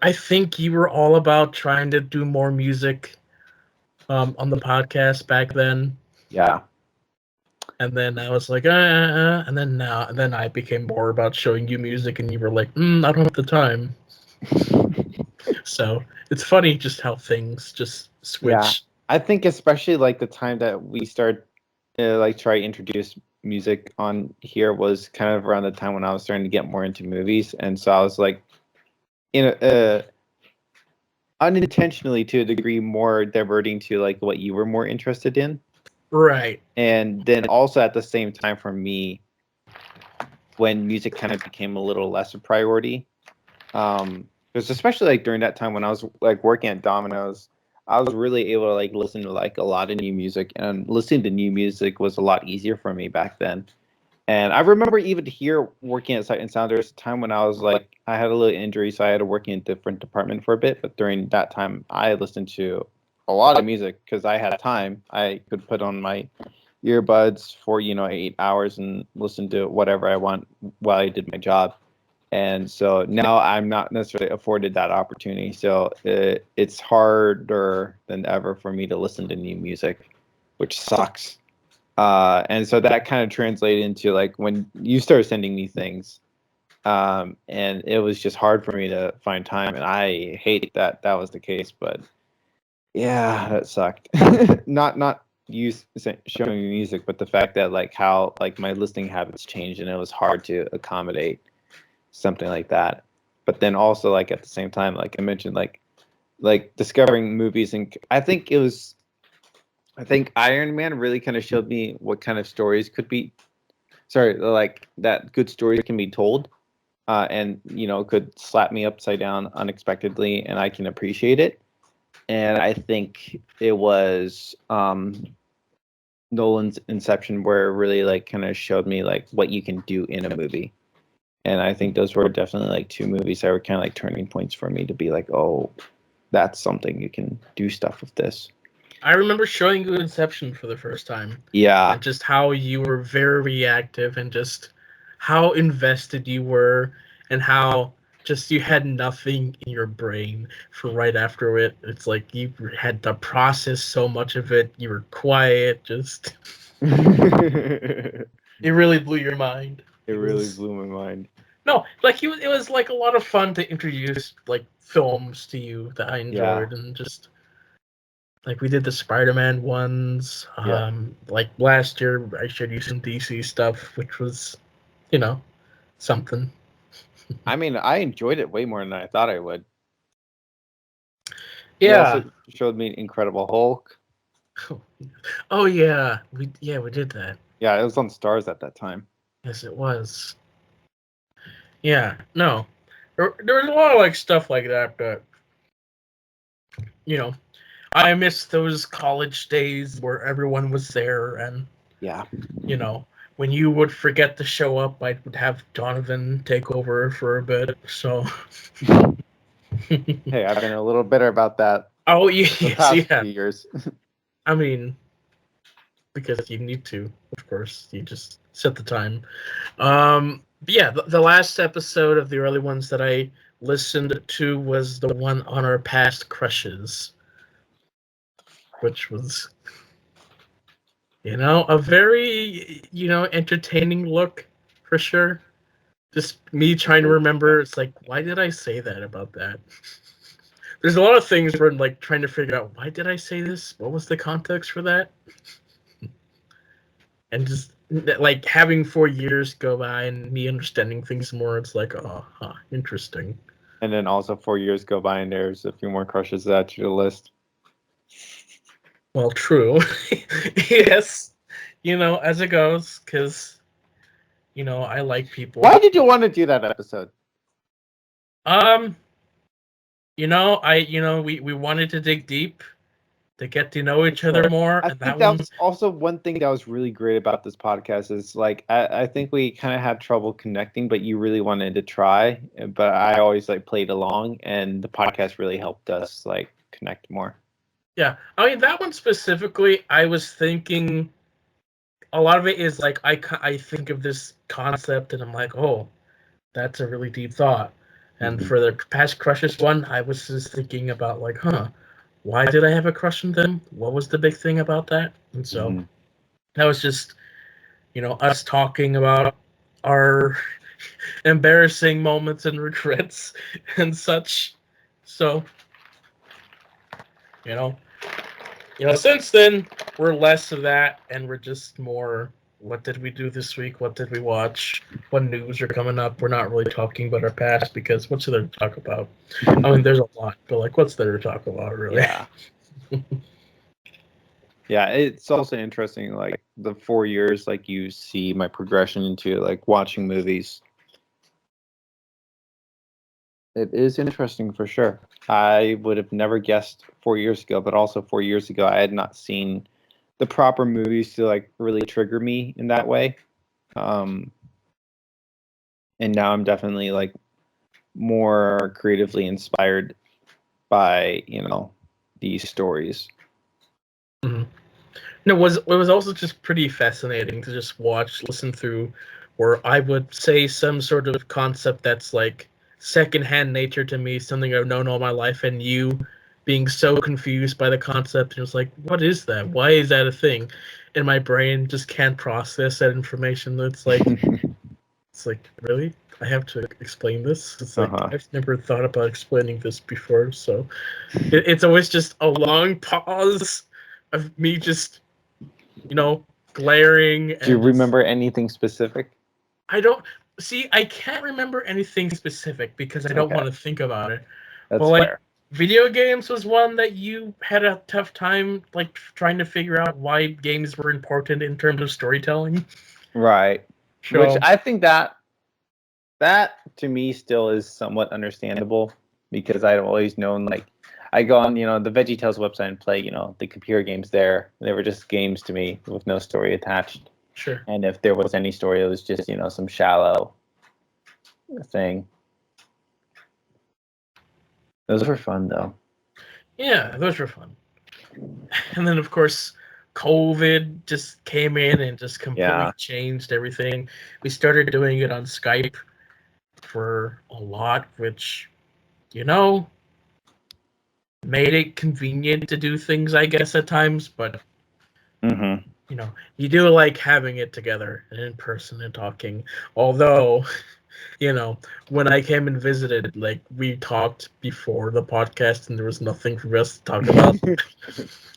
I think you were all about trying to do more music on the podcast back then. Yeah. And then I was like, and then I became more about showing you music, and you were like, I don't have the time. So it's funny just how things just Yeah. switch. I think especially like the time that we start like try to introduce music on here was kind of around the time when I was starting to get more into movies, and so I was like, unintentionally to a degree more diverting to like what you were more interested in, Right. and then also at the same time for me when music kind of became a little less a priority, because especially like during that time when I was like working at Domino's, I was really able to like listen to like a lot of new music, and listening to new music was a lot easier for me back then. And I remember even here working at Sight and Sound, there was a time when I was like, I had a little injury, so I had to work in a different department for a bit. But during that time, I listened to a lot of music because I had time. I could put on my earbuds for 8 hours and listen to whatever I want while I did my job. And so now I'm not necessarily afforded that opportunity. So it's harder than ever for me to listen to new music, which sucks. And so that kind of translated into like when you started sending me things, and it was just hard for me to find time. And I hate that that was the case, but yeah, that sucked. Not you showing me music, but the fact that like how like my listening habits changed, and it was hard to accommodate something like that. But then also like at the same time, like I mentioned, like discovering movies, and I think Iron Man really kind of showed me what kind of stories could be. Sorry, like that good stories can be told, and could slap me upside down unexpectedly, and I can appreciate it. And I think it was Nolan's Inception where it really like kind of showed me like what you can do in a movie. And I think those were definitely like two movies that were kind of like turning points for me to be like, oh, that's something you can do stuff with this. I remember showing you Inception for the first time. Yeah. And just how you were very reactive and just how invested you were and how just you had nothing in your brain for right after it. It's like you had to process so much of it. You were quiet. Just It it really blew your mind. really blew my mind. No, like it was like a lot of fun to introduce like films to you that I Yeah. enjoyed and just like we did the Spider-Man ones. Yeah. Like last year, I showed you some DC stuff, which was, you know, something. I mean, I enjoyed it way more than I thought I would. You Yeah. also showed me Incredible Hulk. Oh yeah, we did that. Yeah, it was on Stars at that time. Yes, it was. Yeah. No, there was a lot of like stuff like that that you know I miss those college days where everyone was there and Yeah. When you would forget to show up, I would have Donovan take over for a bit. So. Hey, I've been a little bitter about that Oh the yes, past yeah. few years. I mean, because you need to, of course. You just set the time. Yeah, the last episode of the early ones that I listened to was the one on our past crushes, which was, a very, entertaining look for sure. Just me trying to remember. It's like, why did I say that about that? There's a lot of things where I'm like trying to figure out why did I say this? What was the context for that? And just like having 4 years go by and me understanding things more, it's like, oh, huh, interesting. And then also 4 years go by and there's a few more crushes to add to the list. Well, true. Yes, as it goes, because I like people. Why did you want to do that episode? Um, we wanted to dig deep to get to know each other more. I And think that that one, was also one thing that was really great about this podcast is like I think we kind of had trouble connecting, but you really wanted to try. But I always like played along, and the podcast really helped us like connect more. yeah. I mean, that one specifically, I was thinking a lot of it is like I think of this concept and I'm like, oh, that's a really deep thought. And for the past crushes one, I was just thinking about like, why did I have a crush on them? What was the big thing about that? And so that was just, us talking about our embarrassing moments and regrets and such. So, you know, since then we're less of that and we're just more what did we do this week? What did we watch? What news are coming up? We're not really talking about our past because what's there to talk about? I mean, there's a lot, but like, what's there to talk about, really? Yeah. Yeah, it's also interesting, like the 4 years, like you see my progression into like watching movies. It is interesting for sure. I would have never guessed 4 years ago, but also 4 years ago, I had not seen the proper movies to like really trigger me in that way. Um, and now I'm definitely like more creatively inspired by these stories. Mhm. No, it was also just pretty fascinating to just watch, listen through, where I would say some sort of concept that's like secondhand nature to me, something I've known all my life, and you being so confused by the concept, and it's like, what is that? Why is that a thing? And my brain just can't process that information. It's like, really? I have to explain this? It's like, Uh-huh. I've never thought about explaining this before, so it's always just a long pause of me just glaring Do you and just remember anything specific? I don't see I can't remember anything specific because I don't Okay, want to think about it. But that's like fair. video games was one that you had a tough time like trying to figure out why games were important in terms of storytelling. Right. Which So I think that to me still is somewhat understandable because I've always known like I go on the VeggieTales website and play the computer games there. They were just games to me with no story attached. sure. And if there was any story, it was just some shallow thing. Those were fun though. Yeah, those were fun. And then of course COVID just came in and just completely Yeah. changed everything. We started doing it on Skype for a lot, which you know made it convenient to do things, I guess, at times, but Mm-hmm. you do like having it together and in person and talking. Although, you know, when I came and visited, like we talked before the podcast and there was nothing for us to talk about.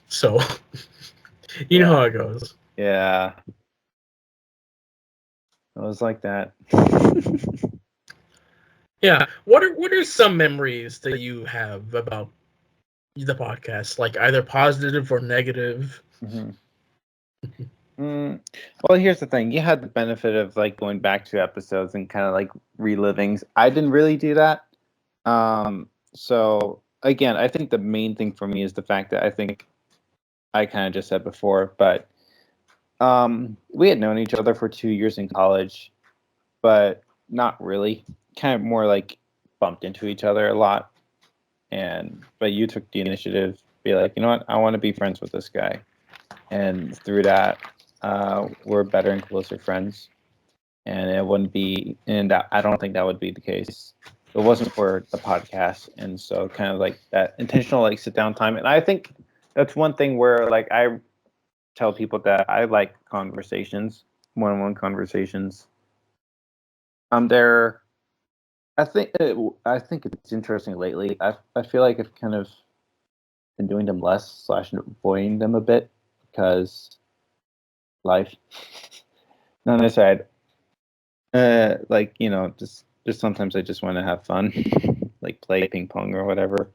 So, you know Yeah. how it goes. Yeah. It was like that. Yeah. What are some memories that you have about the podcast, like either positive or negative? Mm-hmm. Well, here's the thing. You had the benefit of like going back to episodes and kind of like reliving. I didn't really do that. So again, I think the main thing for me is the fact that I think I kind of just said before, but we had known each other for 2 years in college, but not really. Kind of more like bumped into each other a lot. But you took the initiative, be like, you know what, I want to be friends with this guy, and through that, we're better and closer friends. And it wouldn't be, and I don't think that would be the case. It wasn't for the podcast, and so kind of like that intentional like sit down time. And I think that's one thing where like I tell people that I like conversations, one-on-one conversations. There. I think it's interesting lately. I feel like I've kind of been doing them less slash avoiding them a bit because life. Not necessarily. Like just sometimes I just want to have fun, like play ping pong or whatever.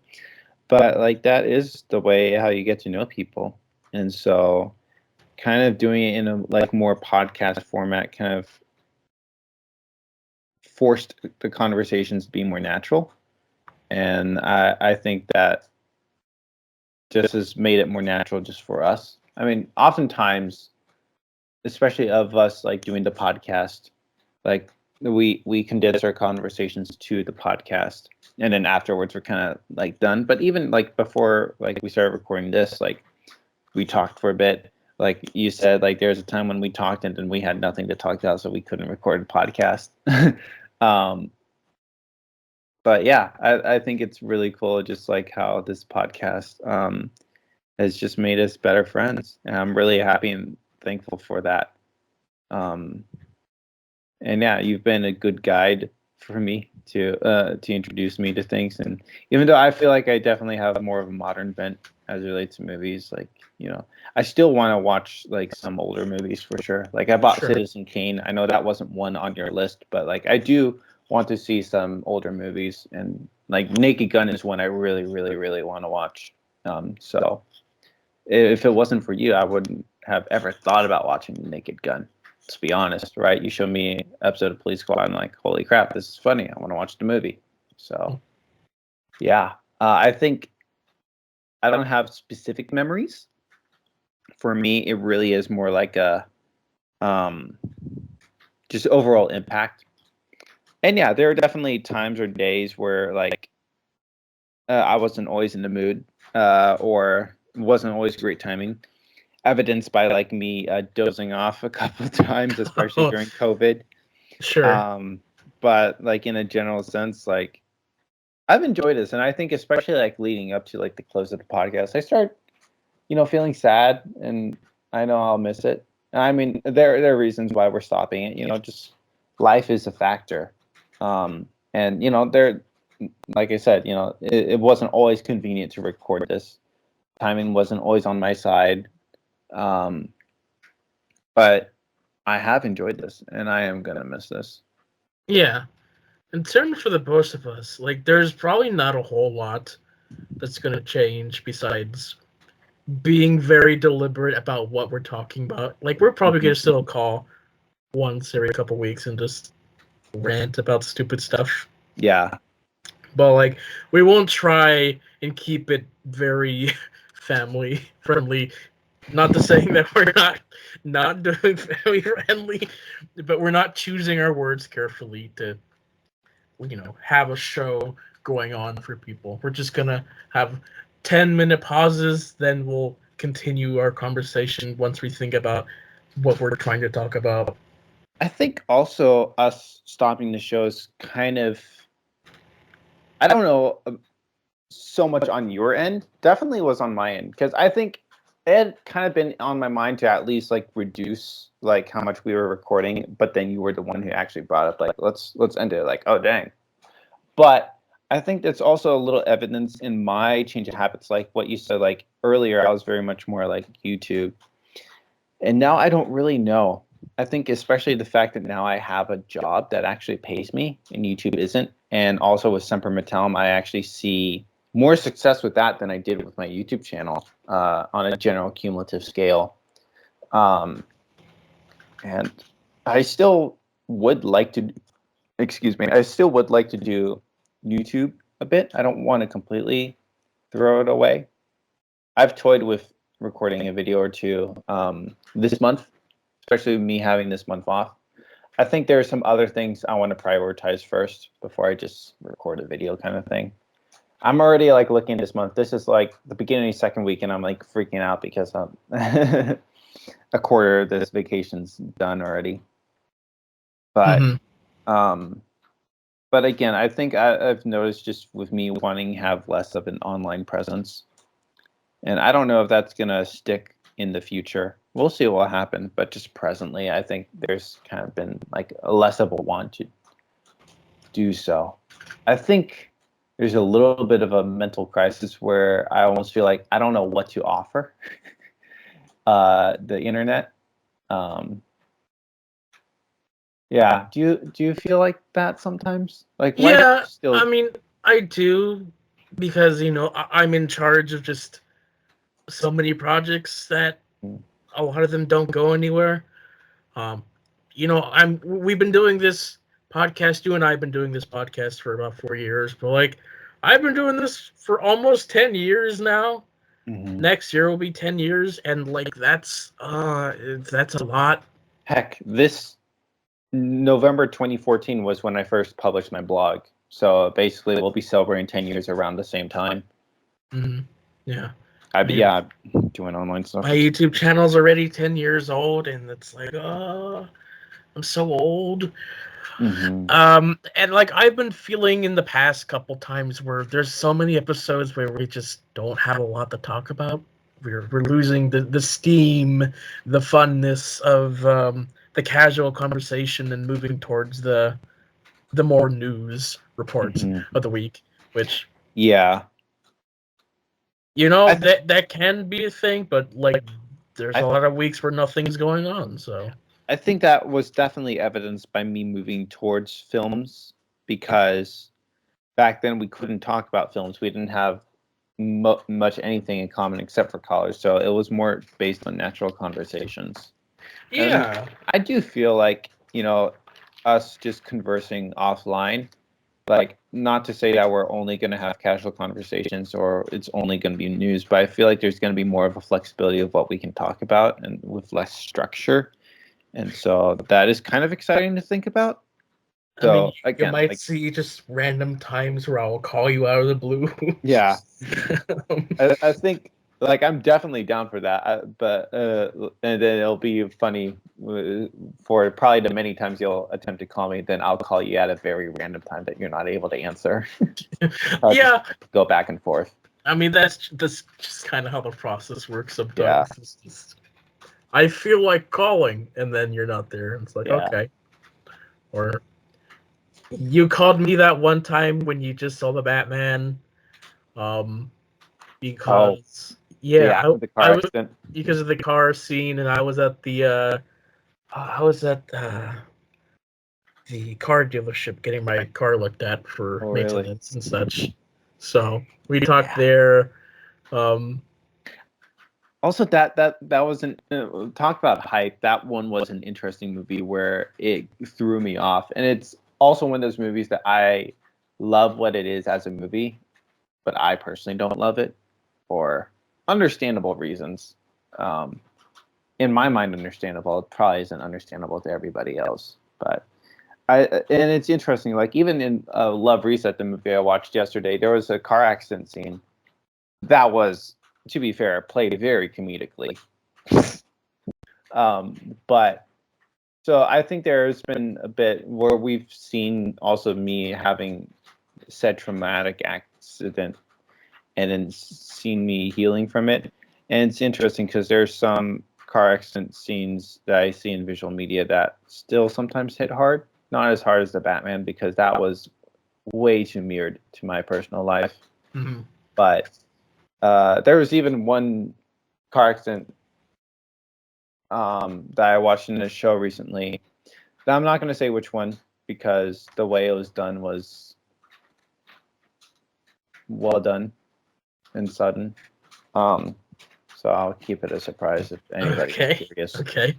But like that is the way how you get to know people, and so kind of doing it in a like more podcast format kind of forced the conversations to be more natural, and I think that just has made it more natural just for us. I mean, oftentimes, especially of us like doing the podcast, like we condense our conversations to the podcast, and then afterwards we're kind of like done. But even like before like we started recording this, like we talked for a bit. Like you said, like there's a time when we talked and then we had nothing to talk about, so we couldn't record a podcast. um, but yeah, I think it's really cool, just like how this podcast has just made us better friends, and I'm really happy and thankful for that. Um, and yeah, you've been a good guide for me to introduce me to things. And even though I feel like I definitely have more of a modern bent as it relates to movies, like I still want to watch like some older movies for sure. Like I bought Sure. Citizen Kane. I know that wasn't one on your list, but like I do want to see some older movies, and like Naked Gun is one I really, really, really want to watch. So if it wasn't for you, I wouldn't have ever thought about watching Naked Gun. To be honest, right? You show me an episode of Police Squad, I'm like, holy crap, this is funny. I want to watch the movie. So, yeah, I think I don't have specific memories. For me, it really is more like a just overall impact. And yeah, there are definitely times or days where like I wasn't always in the mood, or wasn't always great timing. Evidenced by like me dozing off a couple of times, especially during COVID. Sure. But like in a general sense, like I've enjoyed this, and I think especially like leading up to like the close of the podcast, I start, feeling sad, and I know I'll miss it. I mean, there are reasons why we're stopping it. Just life is a factor, and there, like I said, it wasn't always convenient to record this. Timing wasn't always on my side, um, but I have enjoyed this, and I am gonna miss this. Yeah. In terms for the both of us, like there's probably not a whole lot that's gonna change besides being very deliberate about what we're talking about. Like we're probably gonna still call once every couple weeks and just rant about stupid stuff. Yeah. But like we won't try and keep it very family friendly. Not to saying that we're not doing family friendly, but we're not choosing our words carefully to have a show going on for people. We're just gonna have 10-minute pauses, then we'll continue our conversation once we think about what we're trying to talk about. I think also us stopping the show is kind of, I don't know, so much on your end. Definitely was on my end, because I think it had kind of been on my mind to at least like reduce like how much we were recording, but then you were the one who actually brought up like let's end it. Like, oh dang. But I think that's also a little evidence in my change of habits, like what you said. Like earlier, I was very much more like YouTube, and now I don't really know. I think especially the fact that now I have a job that actually pays me and YouTube isn't. And also with Semper Metalum, I actually see more success with that than I did with my YouTube channel, on a general cumulative scale. And I still would like to, I still would like to do YouTube a bit. I don't want to completely throw it away. I've toyed with recording a video or two this month, especially me having this month off. I think there are some other things I want to prioritize first before I just record a video kind of thing. I'm already like looking this month. This is like the beginning of the second week, and I'm like freaking out because a quarter of this vacation's done already. But but again, I think I've noticed just with me wanting to have less of an online presence, and I don't know if that's gonna stick in the future. We'll see what will happen, but just presently, I think there's kind of been like a less of a want to do so. I think there's a little bit of a mental crisis where I almost feel like I don't know what to offer the internet. Yeah. Do you feel like that sometimes? Like, why do you still? I mean, I do, because I'm in charge of just so many projects that a lot of them don't go anywhere. We've been doing this podcast. You and I have been doing this podcast for about 4 years, but like, I've been doing this for almost 10 years now. Mhm. Next year will be 10 years, and like that's a lot. Heck, this November 2014 was when I first published my blog. So basically, we'll be celebrating 10 years around the same time. Mm-hmm. Yeah. I'm doing online stuff. My YouTube channel's already 10 years old, and it's like, oh, I'm so old. Mm-hmm. And like I've been feeling in the past couple times where there's so many episodes where we just don't have a lot to talk about. We're losing the steam, the funness of the casual conversation, and moving towards the more news reports of the week, which that can be a thing, but like there's a lot of weeks where nothing's going on. So I think that was definitely evidenced by me moving towards films, because back then we couldn't talk about films. We didn't have much anything in common except for college, so it was more based on natural conversations. Yeah, I do feel like us just conversing offline like, not to say that we're only going to have casual conversations or it's only going to be news, but I feel like there's going to be more of a flexibility of what we can talk about and with less structure. And so that is kind of exciting to think about. I mean, So you again, might like, see just random times where I'll call you out of the blue. yeah, I think like I'm definitely down for that. But and then it'll be funny for probably the many times you'll attempt to call me, then I'll call you at a very random time that you're not able to answer. Yeah, Go back and forth. I mean that's just kind of how the process works sometimes. Yeah. It's just, I feel like calling, and then you're not there. And it's like, Yeah. okay. Or you called me that one time when you just saw the Batman. Because After the car I was accident. because of the car scene, and I was at the car dealership getting my car looked at for Oh, really? maintenance and such. So we talked Yeah. there. Also, that wasn't talk about hype. That one was an interesting movie where it threw me off, and it's also one of those movies that I love what it is as a movie, but I personally don't love it for understandable reasons. In my mind, understandable. It probably isn't understandable to everybody else, but and it's interesting. Like even in Love Reset, the movie I watched yesterday, there was a car accident scene that was, to be fair, played very comedically. But so I think there's been a bit where we've seen also me having said traumatic accident and then seen me healing from it. And it's interesting because there's some car accident scenes that I see in visual media that still sometimes hit hard. Not as hard as the Batman because that was way too mirrored to my personal life. Mm-hmm. But there was even one car accident that I watched in a show recently. I'm not going to say which one because the way it was done was well done and sudden. So I'll keep it a surprise if anybody's curious. Okay.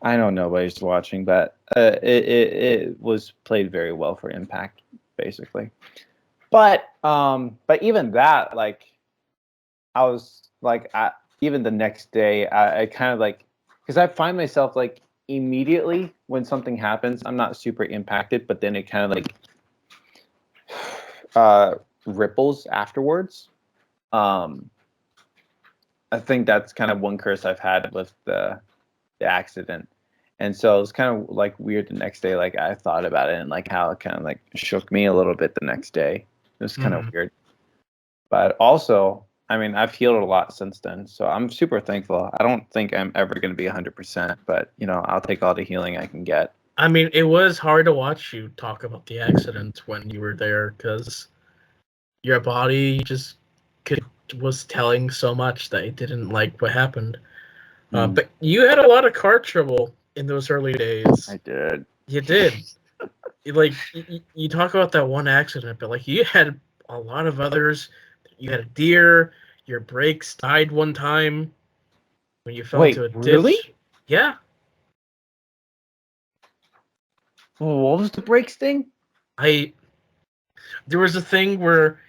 I know nobody's watching, but it was played very well for impact, basically. But even that, like, I was like, even the next day, I kind of like, because I find myself like immediately when something happens, I'm not super impacted, but then it kind of like ripples afterwards. I think that's kind of one curse I've had with the accident. And so it was kind of like weird the next day. Like I thought about it and like how it kind of like shook me a little bit the next day. It was kind of weird. But also, I mean, I've healed a lot since then. So I'm super thankful. I don't think I'm ever going to be 100%, but you know, I'll take all the healing I can get. I mean, it was hard to watch you talk about the accident when you were there because your body just was telling so much that it didn't like what happened. But you had a lot of car trouble in those early days. I did. You did. Like you talk about that one accident, but like you had a lot of others. You had a deer. Your brakes died one time when you fell into a ditch. Really? Yeah. What was the brakes thing? There was a thing where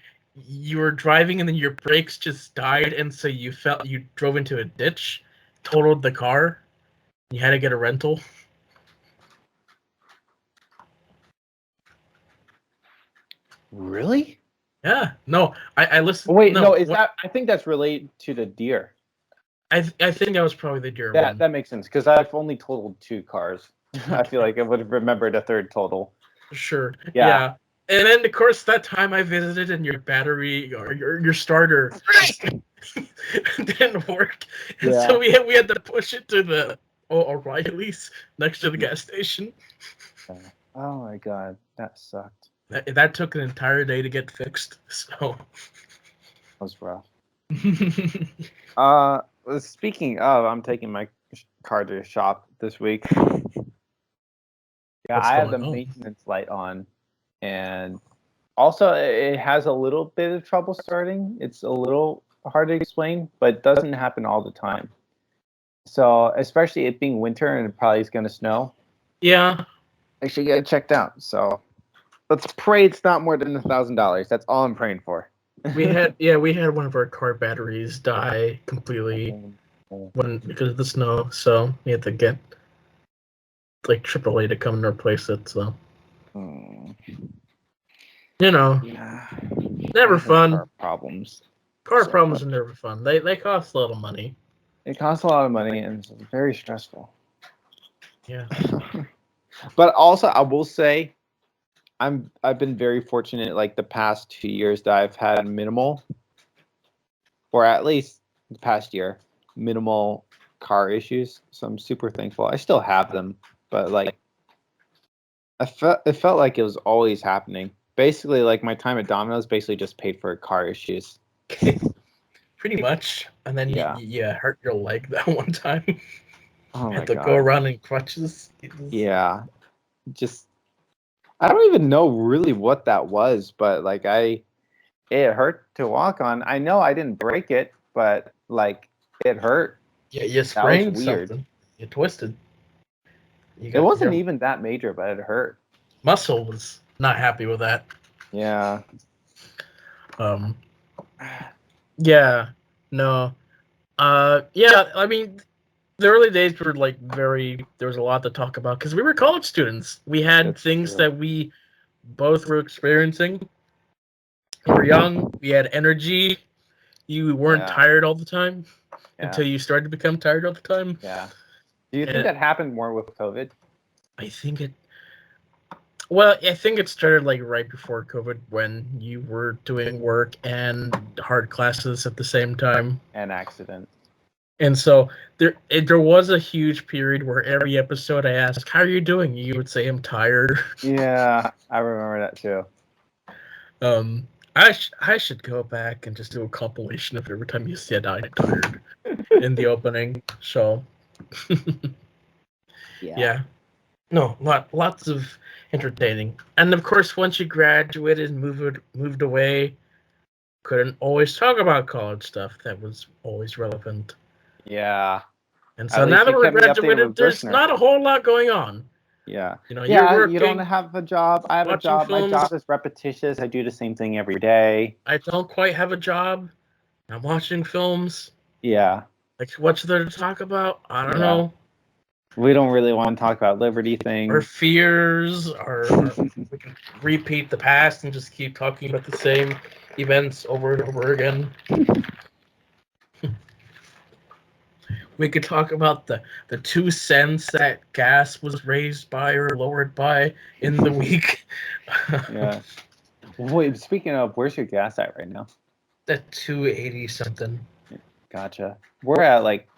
you were driving and then your brakes just died, and so you drove into a ditch, totaled the car. You had to get a rental. Really? Yeah. No, I listened. Wait, no, what, that? I think that's related to the deer. I think that was probably the deer one. That makes sense because I've only totaled 2 cars. I feel like I would have remembered a third total. Sure. Yeah. And then of course that time I visited and your battery or your starter didn't work, and so we had to push it to the O'Reilly's next to the gas station. Oh my god, that sucked. That took an entire day to get fixed. So That was rough. Speaking of, I'm taking my car to the shop this week. Yeah, I have the maintenance light on, and also it has a little bit of trouble starting. It's a little hard to explain, but it doesn't happen all the time. So, especially it being winter and it probably is going to snow. Yeah, I should get it checked out. So, Let's pray it's not more than $1,000. That's all I'm praying for. We had one of our car batteries die completely because of the snow, so we had to get like AAA to come and replace it. So Yeah. never fun. Car problems. Car problems are never fun. They cost a lot of money. It costs a lot of money and it's very stressful. Yeah. But also, I will say, I've been very fortunate. Like the past 2 years, that I've had minimal, or at least the past year, minimal car issues. So I'm super thankful. I still have them, but like, it felt like it was always happening. Basically, like my time at Domino's basically just paid for car issues. Pretty much. And then you hurt your leg that one time. Oh my had to God. go around in crutches. Yeah. Just, I don't even know really what that was, but like it hurt to walk on. I know I didn't break it, but like it hurt. Yeah, you sprained weird. something. You twisted. It wasn't even that major, but it hurt. Muscle was not happy with that. Yeah. Yeah. No. Yeah, I mean, the early days were like there was a lot to talk about because we were college students. We had things that we both were experiencing. We were young. We had energy. You weren't tired all the time until you started to become tired all the time. Yeah. Do you think that happened more with COVID? I think it started like right before COVID when you were doing work and hard classes at the same time. And accident. And so there was a huge period where every episode I asked, "How are you doing?" You would say, "I'm tired." Yeah, I remember that too. I should go back and just do a compilation of every time you said I'm tired in the opening. So, yeah. No, lots of entertaining. And of course, once you graduated and moved away, couldn't always talk about college stuff that was always relevant. Yeah. And so now that we're graduated, there's not a whole lot going on. Yeah. You're working, you don't have a job. I have a job. Films. My job is repetitious. I do the same thing every day. I don't quite have a job. I'm watching films. Yeah. Like, what's there to talk about? I don't know. We don't really want to talk about Liberty things. Our fears, we can repeat the past and just keep talking about the same events over and over again. We could talk about the 2 cents that gas was raised by or lowered by in the week. Yeah. Wait, speaking of, where's your gas at right now? At 280 something. Gotcha. We're at like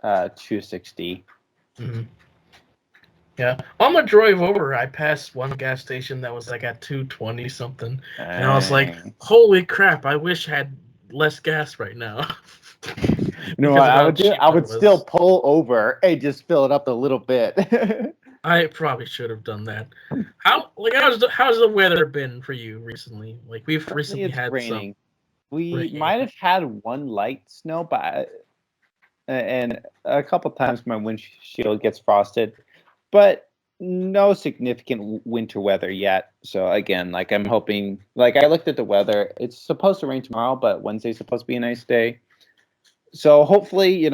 260. Mm-hmm. Yeah. On my drive over, I passed one gas station that was like at 220 something. And I was like, holy crap, I wish I had less gas right now. No, what I would do? I would still pull over and just fill it up a little bit. I probably should have done that. How's the weather been for you recently? Like we've recently had raining. We might have had one light snow, but and a couple times my windshield gets frosted, but no significant winter weather yet. So again, like I'm hoping, like I looked at the weather, it's supposed to rain tomorrow, but Wednesday's supposed to be a nice day. So hopefully,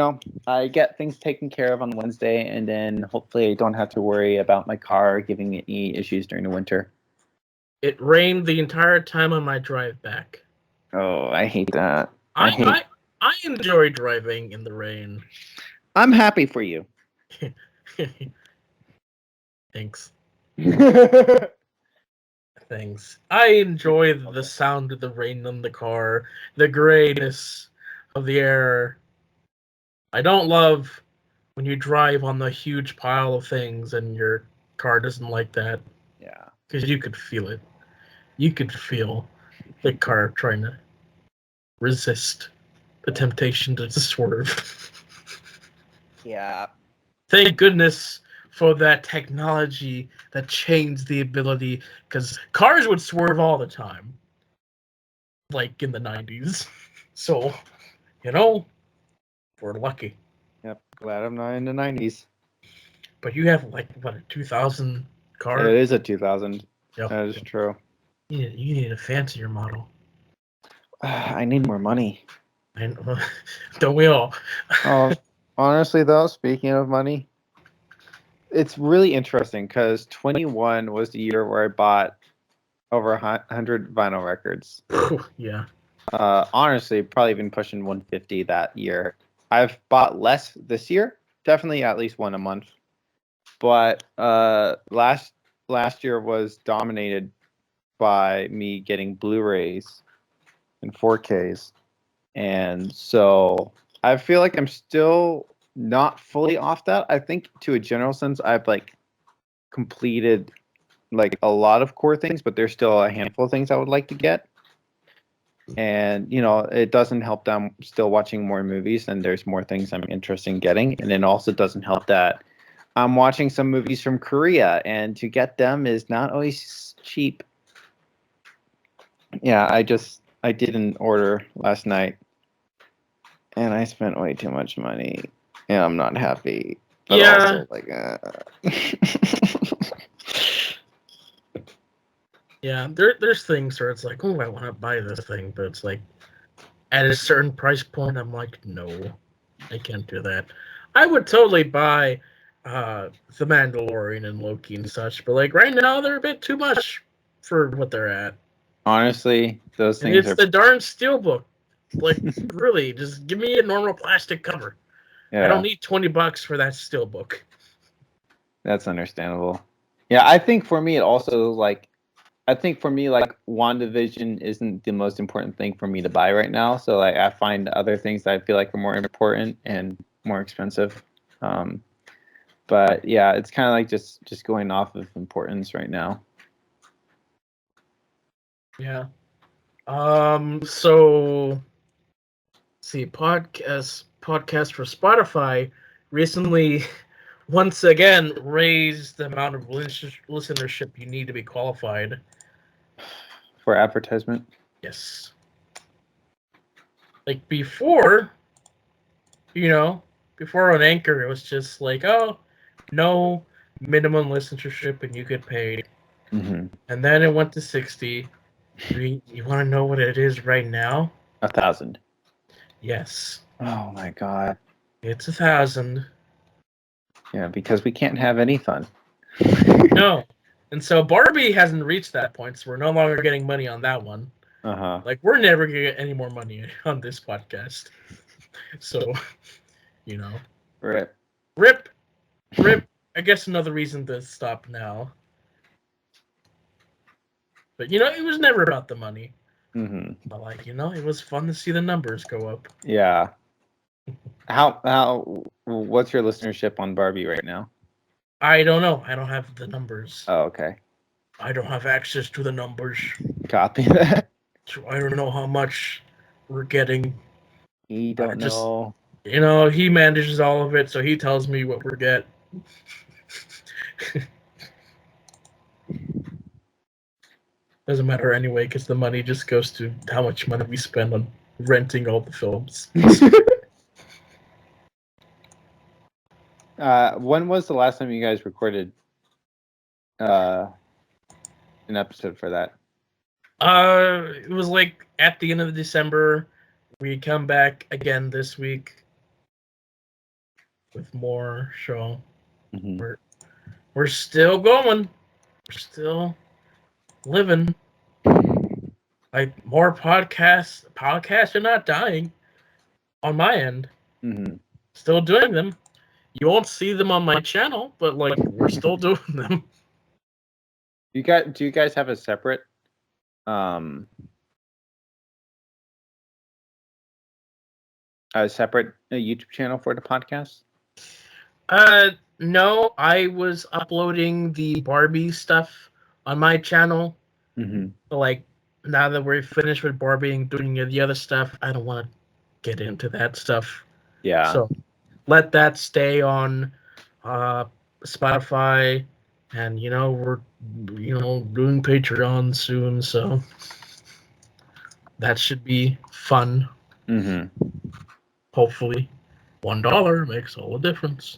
I get things taken care of on Wednesday, and then hopefully I don't have to worry about my car giving any issues during the winter. It rained the entire time on my drive back. Oh, I hate that. I enjoy driving in the rain. I'm happy for you. Thanks. Thanks. I enjoy the sound of the rain on the car, the grayness of the air. I don't love when you drive on the huge pile of things and your car doesn't like that. Yeah. Because you could feel it. You could feel the car trying to resist the temptation to swerve. Yeah. Thank goodness for that technology that changed the ability, because cars would swerve all the time, like in the 90s. So, we're lucky. Yep, glad I'm not in the 90s. But you have like what, a 2000 car? It is a 2000. Yep. That is true. You need a fancier model. I need more money. And don't we all? Oh, honestly, though, speaking of money, it's really interesting because 21 was the year where I bought over 100 vinyl records. Yeah. Honestly, probably even pushing 150 that year. I've bought less this year, definitely at least one a month. But last year was dominated by me getting Blu-rays and 4Ks, and so I feel like I'm still not fully off that. I think to a general sense, I've like completed like a lot of core things, but there's still a handful of things I would like to get. And it doesn't help that I'm still watching more movies and there's more things I'm interested in getting. And it also doesn't help that I'm watching some movies from Korea, and to get them is not always cheap. Yeah, I did an order last night, and I spent way too much money, and I'm not happy. But Yeah. also like, Yeah, there's things where it's like, oh, I want to buy this thing, but it's like at a certain price point, I'm like, no, I can't do that. I would totally buy The Mandalorian and Loki and such, but like right now they're a bit too much for what they're at. honestly, those And things it's are the darn steelbook. Like, really, just give me a normal plastic cover. I don't need $20 for that steelbook. That's understandable. Yeah, I think for me it also like WandaVision isn't the most important thing for me to buy right now. So like I find other things that I feel like are more important and more expensive. But yeah, it's kind of like just going off of importance right now. Yeah. So see, podcast for Spotify recently once again raised the amount of listenership you need to be qualified. For advertisement? Yes. Like before, before on Anchor, it was just like, oh, no minimum listenership and you get paid. Mm-hmm. And then it went to 60. You want to know what it is right now? 1,000. Yes. Oh my god. It's 1,000. Yeah, because we can't have any fun. No. And so Barbie hasn't reached that point, so we're no longer getting money on that one. Uh-huh. Like, we're never going to get any more money on this podcast. So, Rip. Rip. I guess another reason to stop now. But, it was never about the money. Mm-hmm. But, like, it was fun to see the numbers go up. Yeah. What's your listenership on Barbie right now? I don't know. I don't have the numbers. Oh, okay. I don't have access to the numbers. Copy that. So I don't know how much we're getting. You don't know. He manages all of it, so he tells me what we get. Doesn't matter anyway, because the money just goes to how much money we spend on renting all the films. When was the last time you guys recorded an episode for that? It was like at the end of December. We come back again this week with more show. Mm-hmm. We're still going. We're still living. Like, more podcasts. Podcasts are not dying on my end. Mm-hmm. Still doing them. You won't see them on my channel, but like, we're still doing them. Do you guys have a separate YouTube channel for the podcast? No, I was uploading the Barbie stuff on my channel. Mm-hmm. But like, now that we're finished with Barbie and doing the other stuff, I don't want to get into that stuff. Yeah. So let that stay on Spotify, and we're doing Patreon soon, so that should be fun. Mm-hmm. Hopefully, $1 makes all the difference.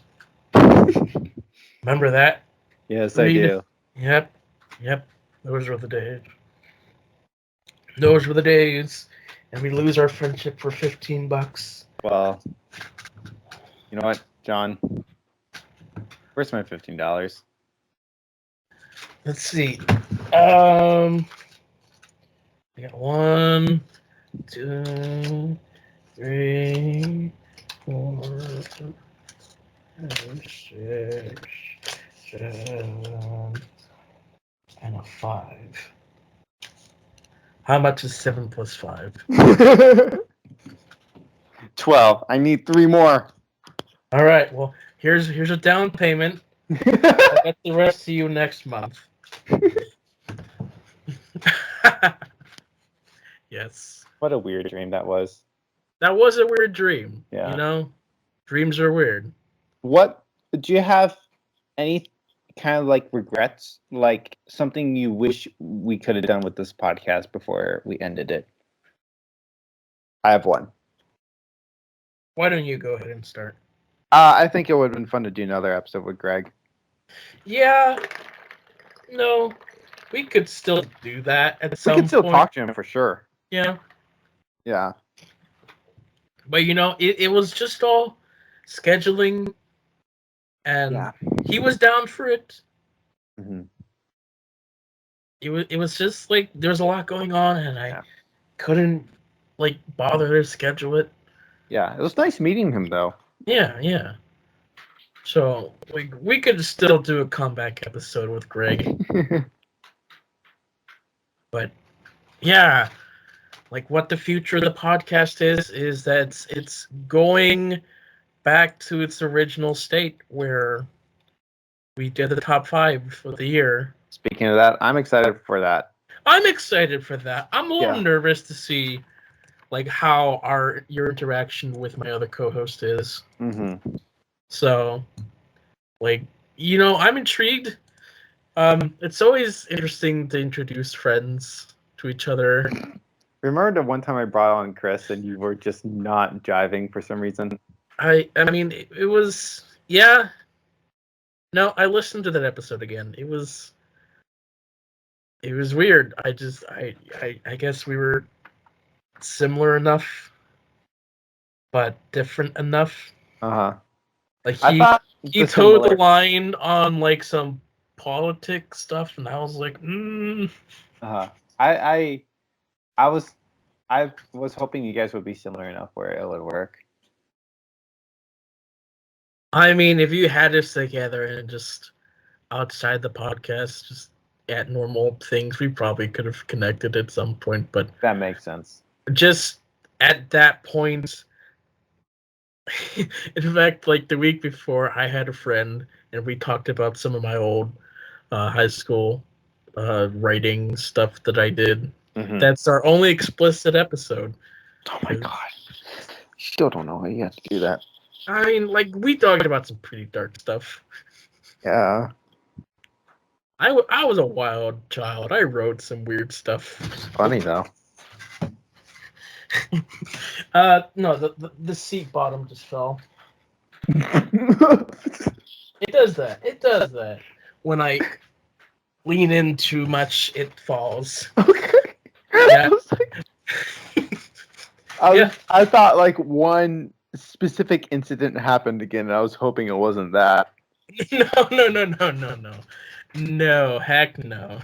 Remember that? Yes, I do. Yep. Those were the days. Those were the days. And we lose our friendship for $15. Well, you know what, John? Where's my $15? Let's see. I got 1, 2, 3, 4, 5, 6, 7, and a 5. How much is 7 plus 5? 12. I need 3 more. All right. Well, here's a down payment. I'll get the rest of you next month. Yes. What a weird dream that was. That was a weird dream. Yeah. You know, dreams are weird. What do you have any kind of like regrets, like something you wish we could have done with this podcast before we ended it? I have one. Why don't you go ahead and start? I think it would have been fun to do another episode with Greg. Yeah. No, we could still do that at some We could still point. talk to him for sure. Yeah. Yeah. But you know, it was just all scheduling, and he was down for it. Mm-hmm. It was just like there was a lot going on, and I couldn't like bother to schedule it. Yeah, it was nice meeting him though. Yeah. So we could still do a comeback episode with Greg. But yeah, like what the future of the podcast is that it's going back to its original state where we did the top 5 for the year. Speaking of that, I'm excited for that. I'm excited for that. I'm a little nervous to see like how your interaction with my other co-host is. Mm-hmm. So, like, you know, I'm intrigued. It's always interesting to introduce friends to each other. Remember the one time I brought on Chris and you were just not jiving for some reason? I mean, it was, yeah. No, I listened to that episode again. It was weird. I guess we were similar enough, but different enough. Uh-huh. Like he towed the line on like some politics stuff, and I was like, Uh-huh. I was hoping you guys would be similar enough where it would work. I mean, if you had us together and just outside the podcast, just at normal things, we probably could have connected at some point, but that makes sense. Just at that point, in fact, like the week before, I had a friend and we talked about some of my old high school writing stuff that I did. Mm-hmm. That's our only explicit episode. Oh my god. Still don't know how you have to do that. I mean, like, we talked about some pretty dark stuff. Yeah. I was a wild child. I wrote some weird stuff. It's funny, though. No, the seat bottom just fell. It does that. When I lean in too much, it falls. Okay. Yeah. I thought like one specific incident happened again, and I was hoping it wasn't that. No. No, heck no.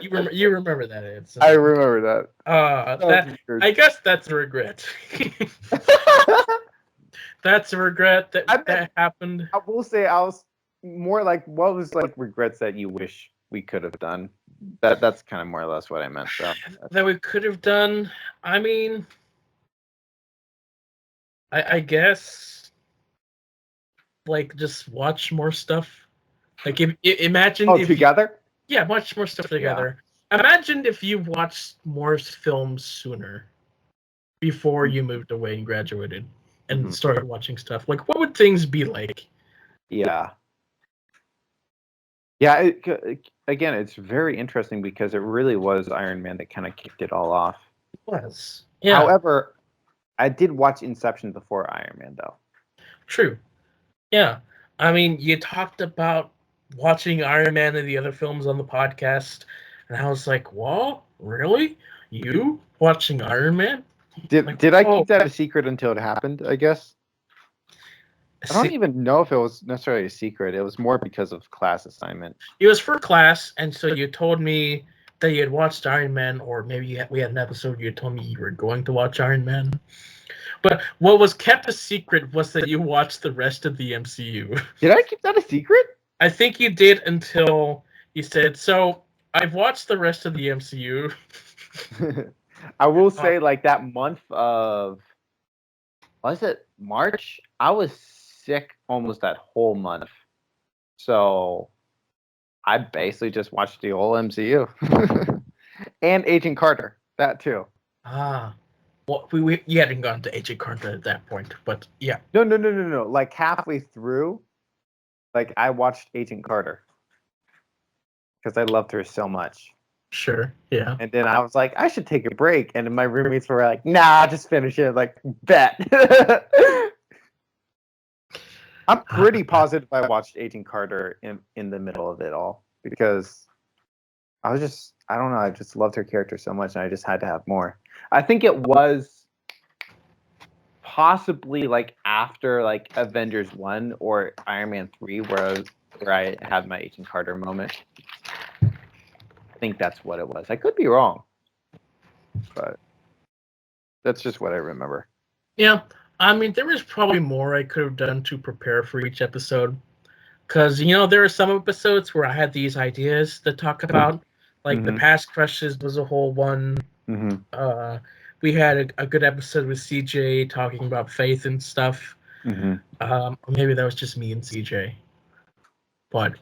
You remember that, Ed. So. I remember that. I guess that's a regret. That's a regret that happened. I will say I was more like, what was like regrets that you wish we could have done? That's kind of more or less what I meant. So. That we could have done. I mean, I guess like just watch more stuff. Like imagine if together. Yeah, watch more stuff together. Yeah. Imagine if you watched more films sooner before you moved away and graduated and started watching stuff. Like, what would things be like? Yeah. Yeah, again, it's very interesting because it really was Iron Man that kind of kicked it all off. It was. Yeah. However, I did watch Inception before Iron Man, though. True. Yeah. I mean, you talked about watching Iron Man and the other films on the podcast, and I was like, "What? Really? You watching Iron Man?" Like, Did I oh, keep that a secret until it happened? I guess I don't see, even know if it was necessarily a secret. It was more because of class assignment. it was for class, and so you told me that you had watched Iron Man, or maybe we had an episode you told me you were going to watch Iron Man. But what was kept a secret was that you watched the rest of the MCU. Did I keep that a secret? I think you did until you said, "So I've watched the rest of the MCU." I will say, like that month of was it March? I was sick almost that whole month, so I basically just watched the whole MCU and Agent Carter. That too. Ah, well, we you hadn't gone to Agent Carter at that point, but yeah, No. Like halfway through, like I watched Agent Carter because I loved her so much. sure, yeah. And then I was like, I should take a break. And then my roommates were like, nah, just finish it. Like, bet. I'm pretty positive I watched Agent Carter in the middle of it all because I don't know, I just loved her character so much and I just had to have more. I think it was possibly like after like Avengers 1 or Iron Man 3 where I had my Agent Carter moment. I think that's what it was. I could be wrong, but that's just what I remember. Yeah, I mean, there was probably more I could have done to prepare for each episode. Because, there are some episodes where I had these ideas to talk about. Like, the Mhm. past crushes was a whole one. Mm-hmm. We had a good episode with CJ talking about faith and stuff. Mm-hmm. Or maybe that was just me and CJ. But,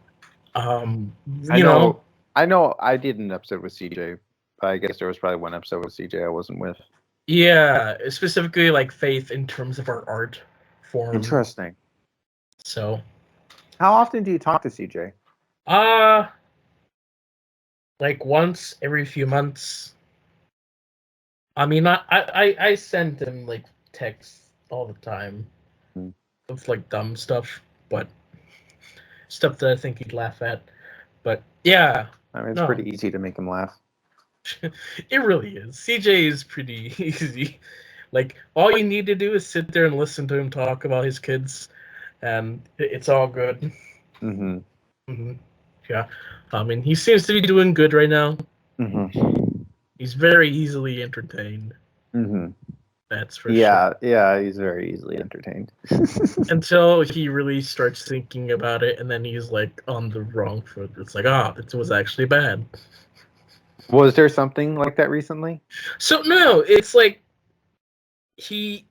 I know I did an episode with CJ. I guess there was probably one episode with CJ I wasn't with. yeah, specifically like faith in terms of our art form. Interesting. So, How often do you talk to CJ? like once every few months. I mean, I send him like texts all the time Hmm. of like dumb stuff, but stuff that I think he'd laugh at. But yeah, I mean, it's no, pretty easy to make him laugh. it really is. CJ is pretty easy. Like, all you need to do is sit there and listen to him talk about his kids, and it's all good. Mm-hmm. Hmm. Yeah, I mean, he seems to be doing good right now. Mm-hmm. He's very easily entertained. Mm-hmm. That's for sure. Yeah, he's very easily entertained. Until he really starts thinking about it, and then he's like on the wrong foot. It's like, it was actually bad. Was there something like that recently? So no, it's like he.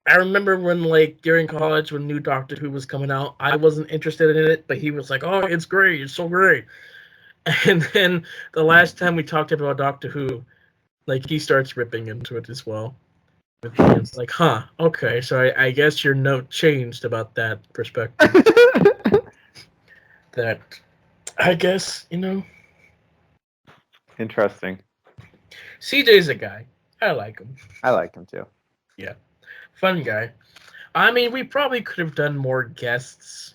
I remember when, like, during college, when new Doctor Who was coming out, I wasn't interested in it, but he was like, "Oh, it's great, it's so great." And then the last time we talked about Doctor Who, like, he starts ripping into it as well. It's like, huh, okay, so I guess your note changed about that perspective. That, I guess, Interesting. CJ's a guy. I like him. I like him too. Yeah. Fun guy. I mean, we probably could have done more guests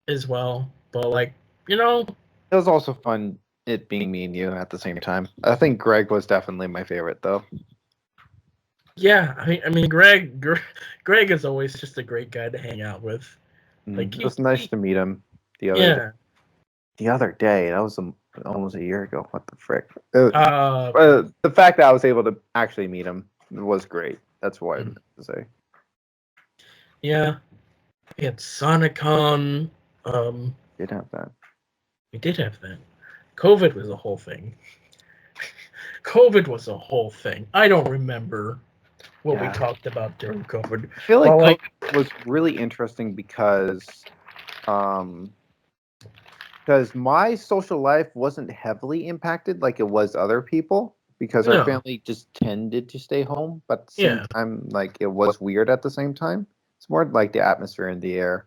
as well, but, like, It was also fun it being me and you at the same time. I think Greg was definitely my favorite though. yeah, I mean, Greg is always just a great guy to hang out with. Like, It was nice to meet him the other day. That was almost a year ago. What the frick? The fact that I was able to actually meet him was great. That's what I meant to say. Yeah, we had Sonicon. Did have that. We did have that. COVID was a whole thing. COVID was a whole thing. I don't remember what we talked about during COVID. I feel like Well, COVID was really interesting because my social life wasn't heavily impacted like it was other people because No. our family just tended to stay home, but at the same Yeah. time, like it was weird at the same time. It's more like the atmosphere in the air.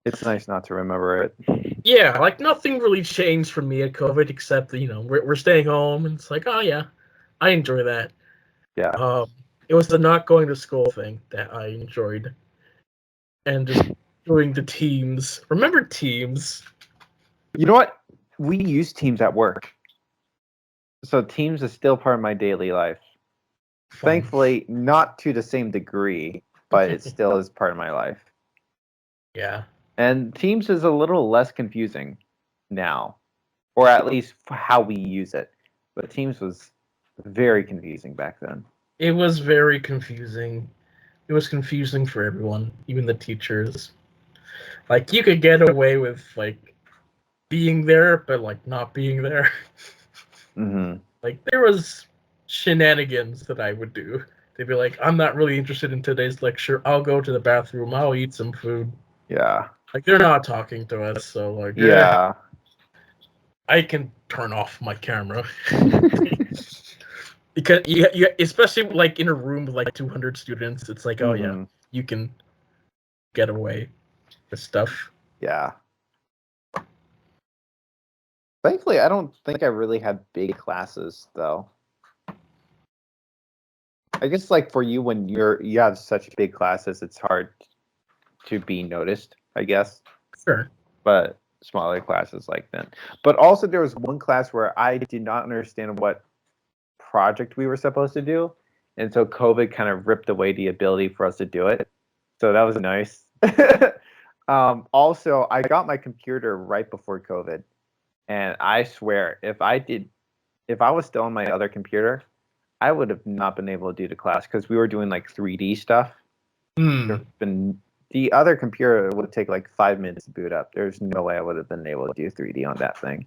It's nice not to remember it. Yeah, like nothing really changed for me at COVID except that, we're staying home, and it's like, oh yeah, I enjoy that. Yeah. It was the not going to school thing that I enjoyed, and just doing the Teams. Remember Teams? You know what? We use Teams at work. So Teams is still part of my daily life. Fun. Thankfully, not to the same degree, but it still is part of my life. Yeah. And Teams is a little less confusing now, or at least for how we use it. But Teams was very confusing back then. It was very confusing. It was confusing for everyone, even the teachers. Like, you could get away with, like, being there, but, like, not being there. Mm-hmm. Like, there was shenanigans that I would do. They'd be like, I'm not really interested in today's lecture. I'll go to the bathroom. I'll eat some food. Yeah. Like, they're not talking to us, so, like, Yeah. I can turn off my camera. Because, you, especially, like, in a room with, like, 200 students, it's like, oh, yeah, Mhm. you can get away with stuff. Yeah. Thankfully, I don't think I really had big classes though. I guess like for you when you have such big classes, it's hard to be noticed, I guess. Sure. But smaller classes like then. But also there was one class where I did not understand what project we were supposed to do. And so COVID kind of ripped away the ability for us to do it. So that was nice. Also, I got my computer right before COVID. And I swear, if I was still on my other computer, I would have not been able to do the class because we were doing like 3D stuff. The other computer would take like 5 minutes to boot up. There's no way I would have been able to do 3D on that thing.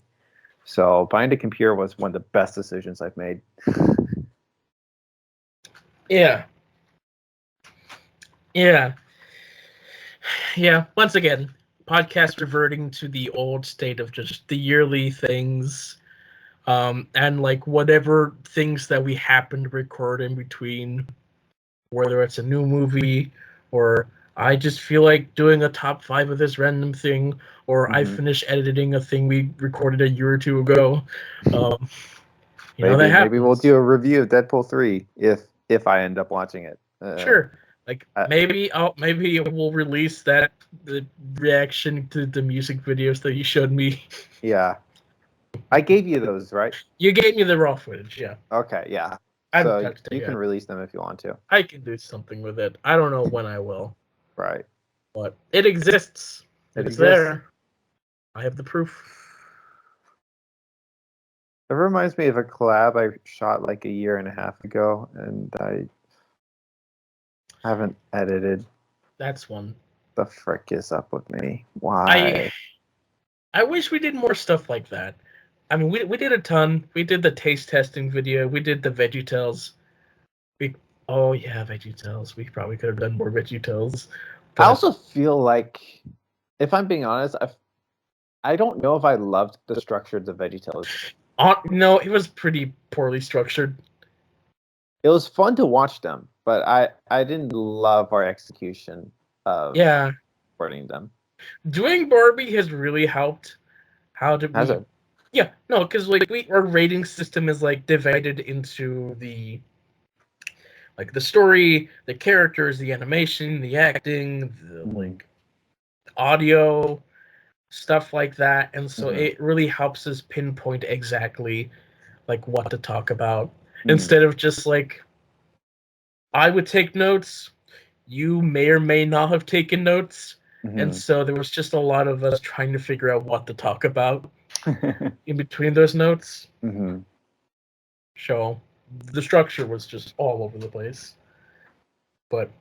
So buying a computer was one of the best decisions I've made. Yeah. Yeah. Yeah. Once again, podcast reverting to the old state of just the yearly things, and like whatever things that we happen to record in between, whether it's a new movie or I just feel like doing a top 5 of this random thing, or I finished editing a thing we recorded a year or two ago. Maybe we'll do a review of Deadpool 3 if I end up watching it. Sure. Like maybe we'll release the reaction to the music videos that you showed me. Yeah. I gave you those, right? You gave me the raw footage, yeah. Okay, yeah. So you can release them if you want to. I can do something with it. I don't know when I will. Right. But it exists. It's there. I have the proof. It reminds me of a collab I shot like a year and a half ago, and I haven't edited. That's one. The frick is up with me? Why? I wish we did more stuff like that. I mean, we did a ton. We did the taste testing video. We did the VeggieTales. Oh yeah, VeggieTales. We probably could have done more VeggieTales. I also feel like, if I'm being honest, I don't know if I loved the structure of the VeggieTales. No, it was pretty poorly structured. It was fun to watch them, but I didn't love our execution of recording them. Doing Barbie has really helped. Has it? Yeah, no, because like our rating system is like divided into the story, the characters, the animation, the acting, the like audio, stuff like that, and so it really helps us pinpoint exactly like what to talk about instead of just like I would take notes, you may or may not have taken notes, and so there was just a lot of us trying to figure out what to talk about in between those notes. So the structure was just all over the place. But,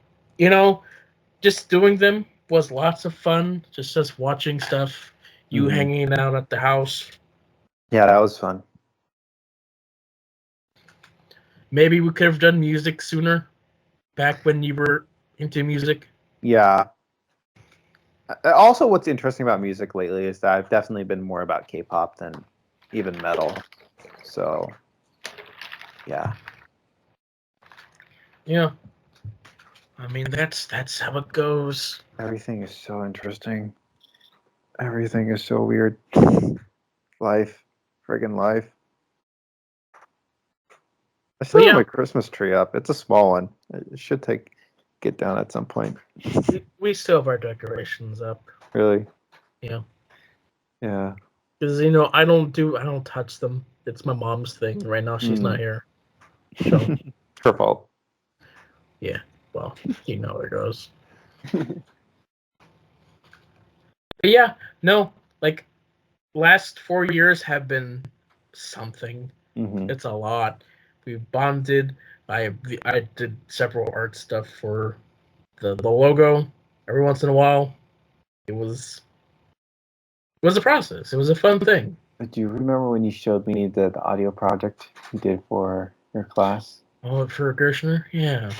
just doing them was lots of fun. Just us watching stuff, you hanging out at the house. Yeah, that was fun. Maybe we could have done music sooner, back when you were into music. Yeah. Also, what's interesting about music lately is that I've definitely been more about K-pop than even metal. So, yeah. Yeah. I mean, that's how it goes. Everything is so interesting. Everything is so weird. Life. Friggin' life. I still have my Christmas tree up. It's a small one. It should take get down at some point. We still have our decorations up. Really? Yeah. Yeah. Because I don't touch them. It's my mom's thing. Right now she's not here. So Her fault. yeah. Well, you know how it goes. But yeah, no, like last 4 years have been something. Mm-hmm. It's a lot. We bonded. I did several art stuff for the logo every once in a while. It was a process. It was a fun thing. Do you remember when you showed me the audio project you did for your class? Oh, for Gershner? Yeah.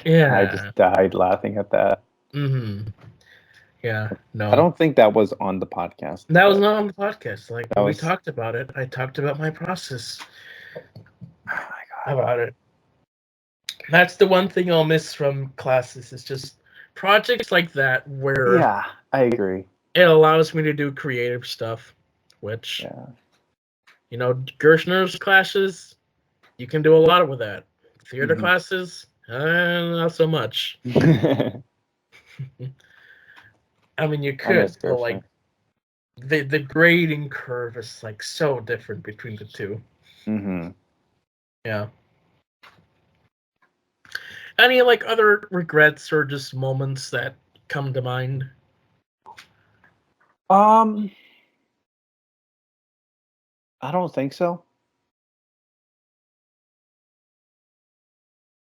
Yeah. I just died laughing at that. Mm-hmm. Yeah. No. I don't think that was on the podcast. That was not on the podcast. Like when we was- talked about it, I talked about my process Oh my god. about it. That's the one thing I'll miss from classes. It's just projects like that where Yeah, I agree. it allows me to do creative stuff, which Yeah. Gershner's classes, you can do a lot with that. Theater Mhm. classes, not so much. I mean, you I miss could, but like the grading curve is like so different between the two. Mm-hmm. Yeah. Any like other regrets or just moments that come to mind? I don't think so.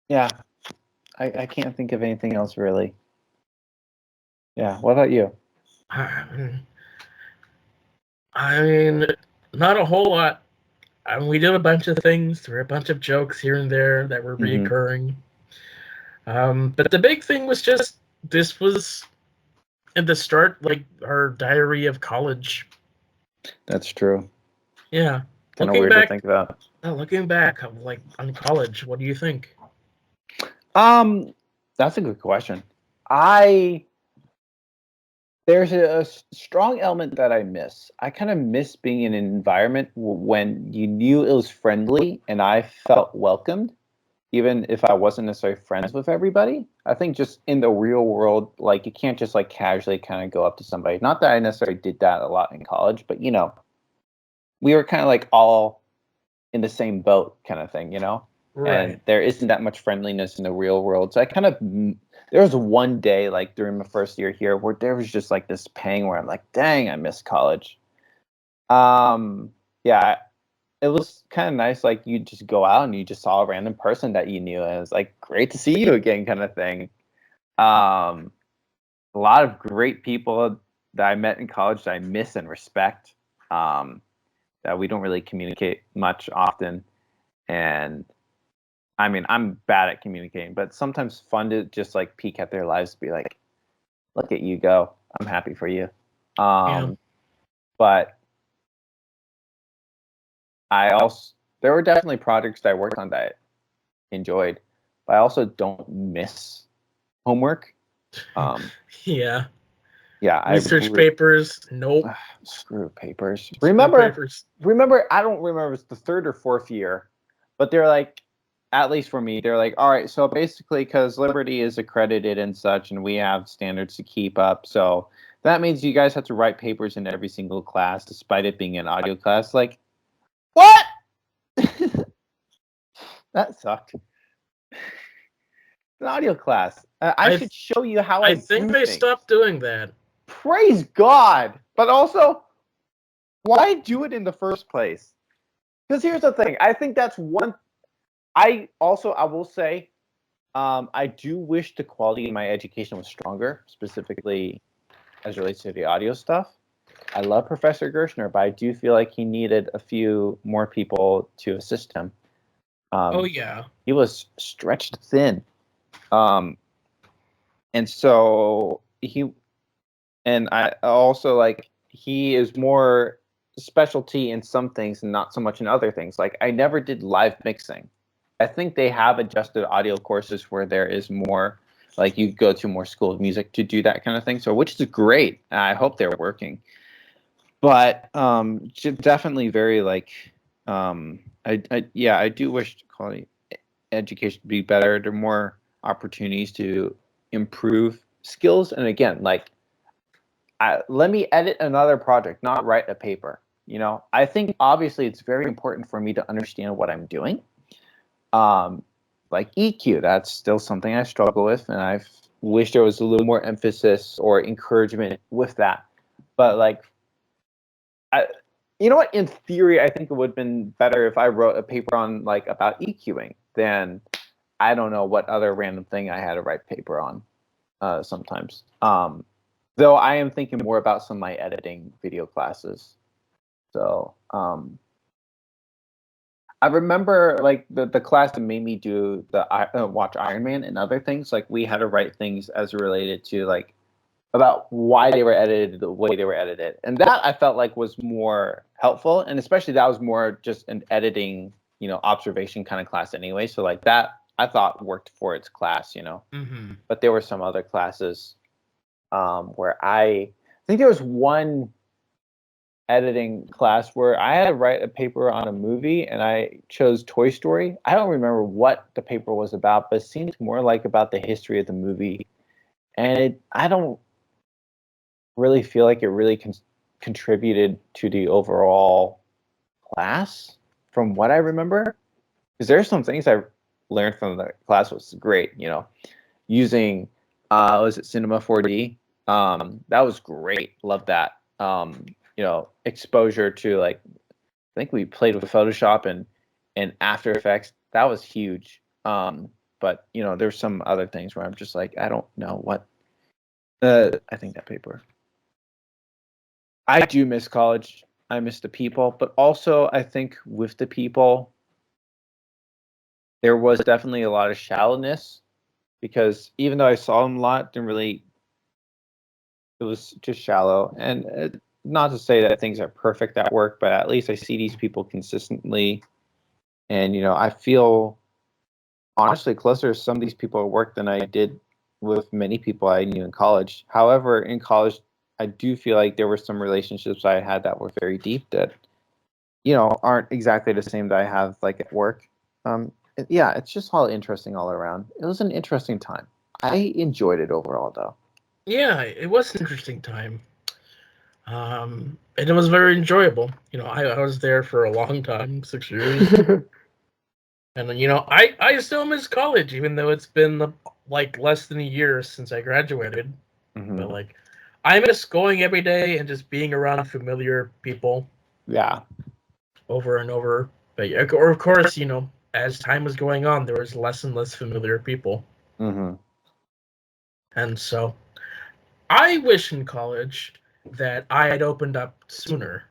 Yeah, I can't think of anything else really. Yeah, what about you? I mean, not a whole lot. I mean, we did a bunch of things. There were a bunch of jokes here and there that were Mhm. reoccurring. But the big thing was just this was at the start, like our diary of college. That's true. Yeah. Kind of Looking weird back, to think about. looking back, like on college, what do you think? That's a good question. There's a strong element that I miss. I kind of miss being in an environment when you knew it was friendly and I felt welcomed, even if I wasn't necessarily friends with everybody. I think just in the real world, like you can't just like casually kind of go up to somebody. Not that I necessarily did that a lot in college, but we were kind of like all in the same boat kind of thing, and there isn't that much friendliness in the real world. So there was one day like during my first year here where there was just like this pang where I'm like, dang, I miss college. Yeah, it was kind of nice. Like you just go out and you just saw a random person that you knew, and it's like great to see you again, kind of thing. A lot of great people that I met in college that I miss and respect. That we don't really communicate much often, and I mean, I'm bad at communicating, but sometimes fun to just like peek at their lives, be like, look at you go. I'm happy for you. But there were definitely projects that I worked on that I enjoyed, but I also don't miss homework. Yeah. Yeah. Research papers. Nope. Screw papers. Screw Remember, papers. I don't remember if it's the third or fourth year, but they're like, at least for me, they're like, all right, so basically because Liberty is accredited and such, and we have standards to keep up, so that means you guys have to write papers in every single class, despite it being an audio class. Like, what? That sucked. An audio class. I should show you how I think do they things. stopped doing that. Praise God. But also, why do it in the first place? Because here's the thing. I think that's one. I will say, I do wish the quality of my education was stronger, specifically as it relates to the audio stuff. I love Professor Gershner, but I do feel like he needed a few more people to assist him. Oh yeah. He was stretched thin. And so I also like, he is more specialty in some things and not so much in other things. Like I never did live mixing. I think they have adjusted audio courses where there is more, like you go to more School of Music to do that kind of thing. So, which is great. I hope they're working. But definitely very like, I do wish quality education to be better. They're more opportunities to improve skills. And again, like, let me edit another project, not write a paper. You know, I think obviously it's very important for me to understand what I'm doing. Like EQ, that's still something I struggle with, and I wish there was a little more emphasis or encouragement with that. But like, you know what? In theory, I think it would have been better if I wrote a paper on like about EQing than I don't know what other random thing I had to write paper on. Sometimes, though, I am thinking more about some of my editing video classes. So I remember like the class that made me do the watch Iron Man and other things. Like we had to write things as related to like about why they were edited the way they were edited, and that I felt like was more helpful. And especially that was more just an editing, observation kind of class anyway. So like that I thought worked for its class, Mm-hmm. But there were some other classes where I think there was one editing class where I had to write a paper on a movie and I chose Toy Story. I don't remember what the paper was about, but it seemed more like about the history of the movie. And I don't really feel like it really contributed to the overall class from what I remember. Because there's some things I learned from the class was great, using was it Cinema 4D? That was great. Love that. Exposure to like I think we played with Photoshop and After Effects. That was huge. But there's some other things where I'm just like I don't know what. I think that paper. I do miss college. I miss the people, but also I think with the people, there was definitely a lot of shallowness because even though I saw them a lot, didn't really. It was just shallow, and not to say that things are perfect at work, but at least I see these people consistently, and I feel honestly closer to some of these people at work than I did with many people I knew in college. However, in college, I do feel like there were some relationships I had that were very deep that aren't exactly the same that I have like at work. Yeah, it's just all interesting all around. It was an interesting time. I enjoyed it overall, though. Yeah, it was an interesting time. And it was very enjoyable. I was there for a long time, 6 years. And then, I still miss college, even though it's been like less than a year since I graduated. Mm-hmm. But like, I miss going every day and just being around familiar people. Yeah. Over and over. But or of course, as time was going on, there was less and less familiar people. Mm-hmm. And so, I wish in college that I had opened up sooner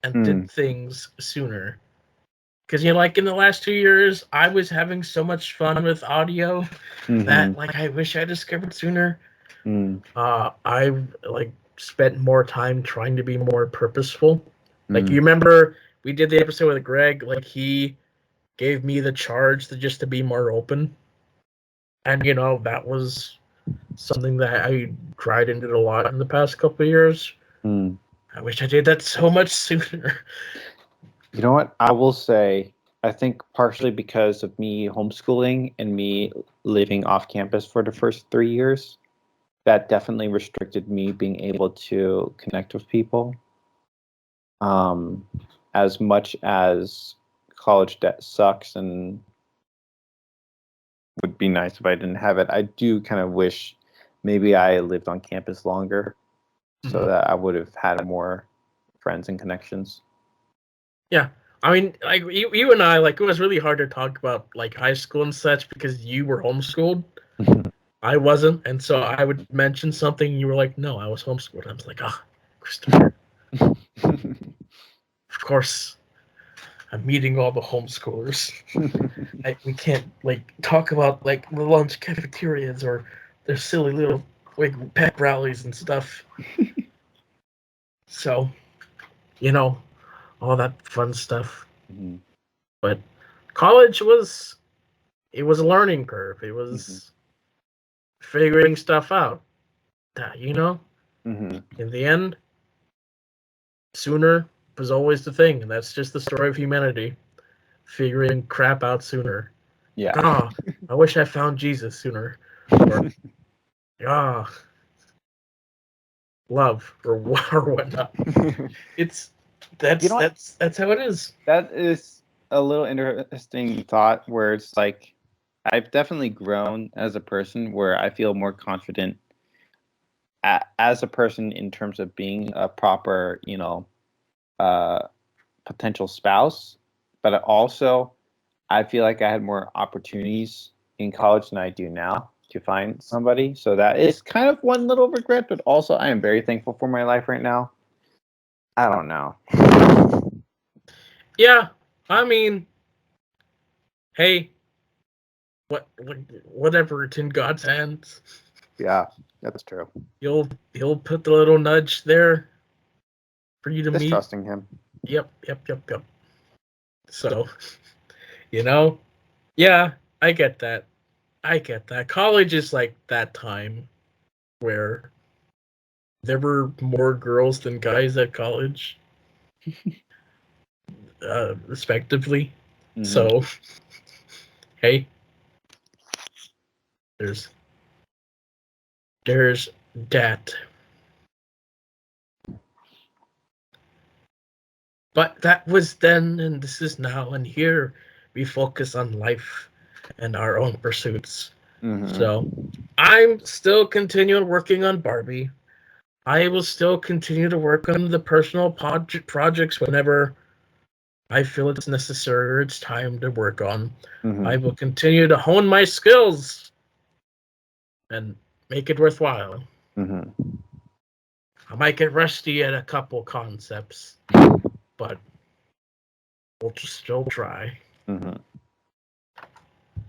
and did things sooner. Because like in the last 2 years, I was having so much fun with audio that like I wish I discovered sooner. I like spent more time trying to be more purposeful. Like you remember we did the episode with Greg, like he gave me the charge to be more open. And that was something that I tried and did a lot in the past couple of years. I wish I did that so much sooner. You know what? I will say, I think partially because of me homeschooling and me living off campus for the first 3 years, that definitely restricted me being able to connect with people. As much as college debt sucks and would be nice if I didn't have it, I do kind of wish maybe I lived on campus longer so that I would have had more friends and connections. Yeah. I mean, like you and I, like it was really hard to talk about like high school and such because you were homeschooled. I wasn't, and so I would mention something, and you were like, "No, I was homeschooled." I was like, "Ah, Christopher." Of course, I'm meeting all the homeschoolers. We can't like talk about like the lunch cafeterias or their silly little like pep rallies and stuff. So, all that fun stuff. But college it was a learning curve. It was figuring stuff out. In the end, sooner was always the thing, and that's just the story of humanity. Figuring crap out sooner. Yeah. Ah, I wish I found Jesus sooner. Or, ah, love or whatnot. It's You know what? that's how it is. That is a little interesting thought where it's like I've definitely grown as a person where I feel more confident as a person in terms of being a proper, potential spouse. But also, I feel like I had more opportunities in college than I do now to find somebody. So that is kind of one little regret, but also I am very thankful for my life right now. I don't know. Yeah, I mean, hey, whatever, it's in God's hands. Yeah, that's true. He'll put the little nudge there for you to Just meet. trusting him. Yep. So, yeah, I get that. College is like that time where there were more girls than guys at college, respectively. Mhm. So, hey, there's that. But that was then, and this is now, and here we focus on life and our own pursuits. Mhm. So, I'm still continuing working on Barbie. I will still continue to work on the personal projects whenever I feel it's necessary or it's time to work on. Mhm. I will continue to hone my skills and make it worthwhile. Mhm. I might get rusty at a couple concepts, but we'll just still try. Mhm.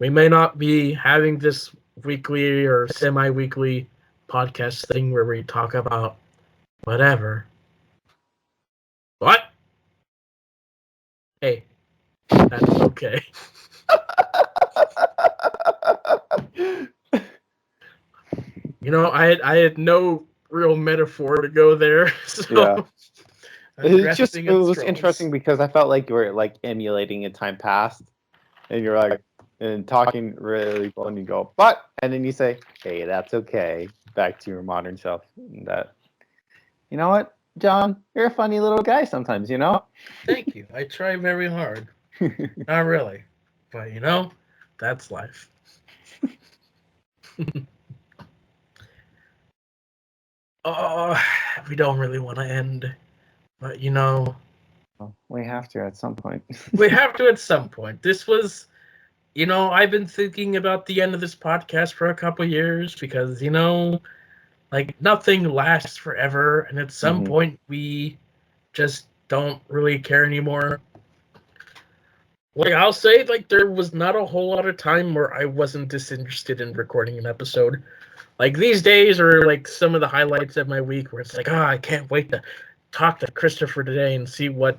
We may not be having this weekly or semi-weekly podcast thing where we talk about whatever. What? Hey, that's okay. I had no real metaphor to go there. So Yeah. I'm It was straws. interesting because I felt like you were like emulating a time past, and you're like and talking really well, and you go, and then you say, "Hey, that's okay." Back to your modern self. And that, you know what, John, you're a funny little guy sometimes, you know. Thank you. I try very hard. Not really, but that's life. Oh, we don't really want to end, but We have to at some point. we have to at some point. This was, I've been thinking about the end of this podcast for a couple years because, like nothing lasts forever, and at some Mhm. point we just don't really care anymore. Like I'll say, like there was not a whole lot of time where I wasn't disinterested in recording an episode. Like these days are like some of the highlights of my week where it's like, I can't wait to talk to Christopher today and see what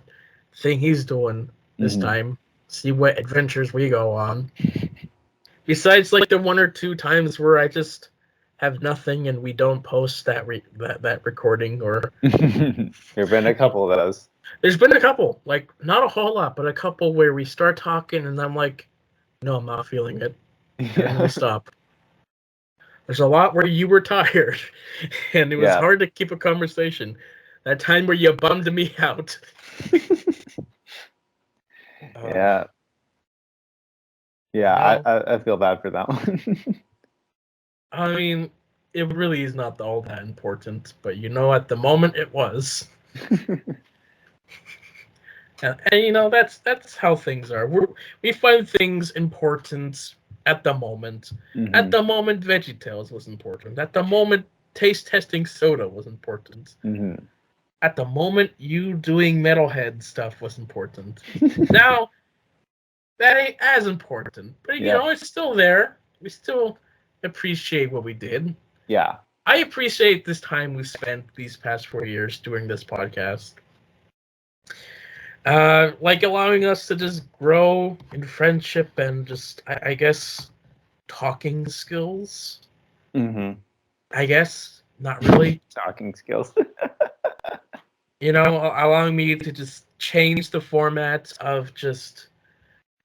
thing he's doing this Mhm. time. See what adventures we go on. Besides like the one or two times where I just have nothing and we don't post that recording, or There've been a couple of those. there's been a couple, like not a whole lot, but a couple where we start talking and I'm like, no, I'm not feeling it. And then we stop. There's a lot where you were tired and it was Yeah. hard to keep a conversation. That time where you bummed me out. Yeah. Yeah, I feel bad for that one. I mean, it really is not all that important, but at the moment it was. And that's how things are. We find things important at the moment. At Mhm. the moment, VeggieTales was important. At the moment, taste testing soda was important. Mhm. At the moment, you doing metalhead stuff was important. Now, that ain't as important, but Yeah. it's still there. We still appreciate what we did. Yeah. I appreciate this time we've spent these past 4 years doing this podcast. Like allowing us to just grow in friendship and just, I guess, talking skills. Mhm. I guess not really. Talking skills. Allowing me to just change the format of just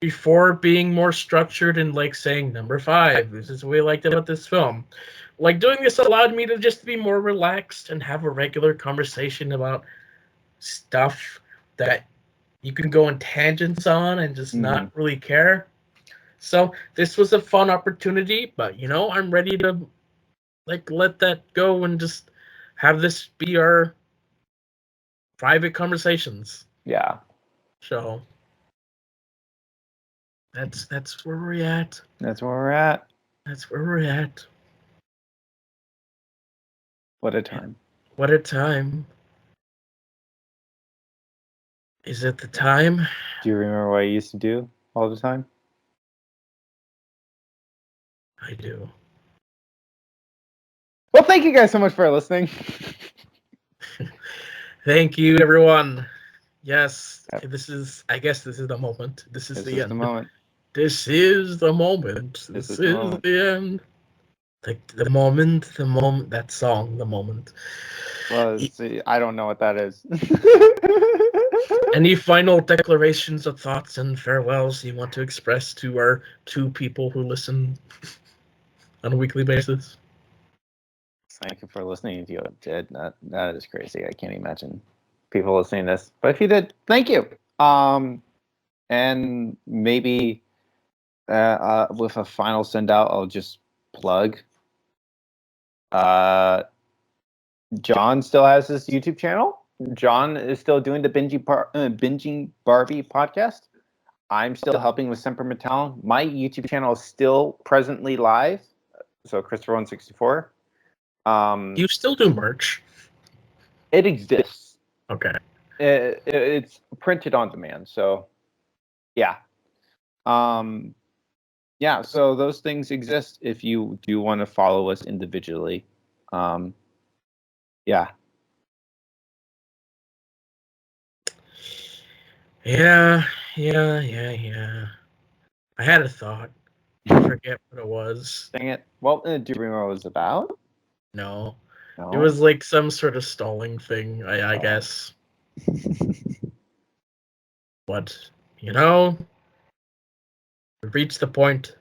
before being more structured and like saying number 5, this is what we liked about this film. Like doing this allowed me to just be more relaxed and have a regular conversation about stuff that you can go in tangents on and just not really care. So this was a fun opportunity, but I'm ready to like let that go and just have this be our private conversations. Yeah. So that's where we're at. That's where we're at. That's where we're at. What a time. What a time. Is it the time? Do you remember what I used to do all the time? I do. Well, thank you guys so much for listening. Thank you, everyone. Yes, Yep. I guess this is the moment. This is the end. The moment. This is the moment. This is the end. The moment, that song, the moment. Well, see, I don't know what that is. Any final declarations of thoughts and farewells you want to express to our 2 people who listen on a weekly basis? Thank you for listening. If you did, that is crazy. I can't imagine people listening to this. But if you did, thank you. And maybe with a final send out, I'll just plug. John still has his YouTube channel. John is still doing the Binging Barbie podcast. I'm still helping with Semper Metal. My YouTube channel is still presently live. So Christopher164. You still do merch? It exists. Okay. It's printed on demand. So, yeah. Yeah, so those things exist if you do want to follow us individually. Yeah. Yeah. I had a thought. I forget what it was. Dang it. Well, do you remember what it was about? No. No. It was like some sort of stalling thing, I guess. But, we reached the point.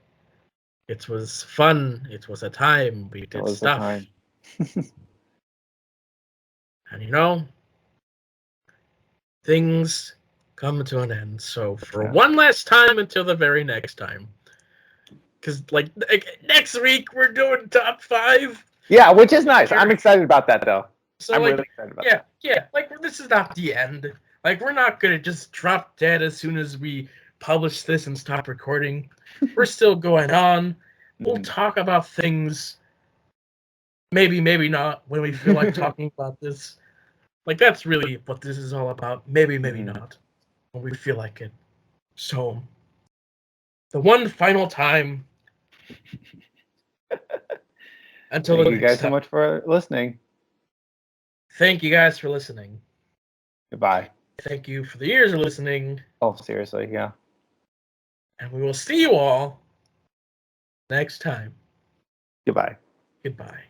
It was fun. It was a time. We did stuff. And things come to an end. So for one last time until the very next time. Because, like, next week we're doing top 5. Yeah, which is nice. I'm excited about that, though. So, I'm like, really excited about that. Yeah. Like, this is not the end. Like, we're not going to just drop dead as soon as we publish this and stop recording. We're still going on. We'll talk about things. Maybe not when we feel like talking about this. Like, that's really what this is all about. Maybe not when we feel like it. So, the one final time. Until Thank you guys so much for listening. Thank you guys for listening. Goodbye. Thank you for the ears of listening. Oh, seriously, yeah. And we will see you all next time. Goodbye. Goodbye.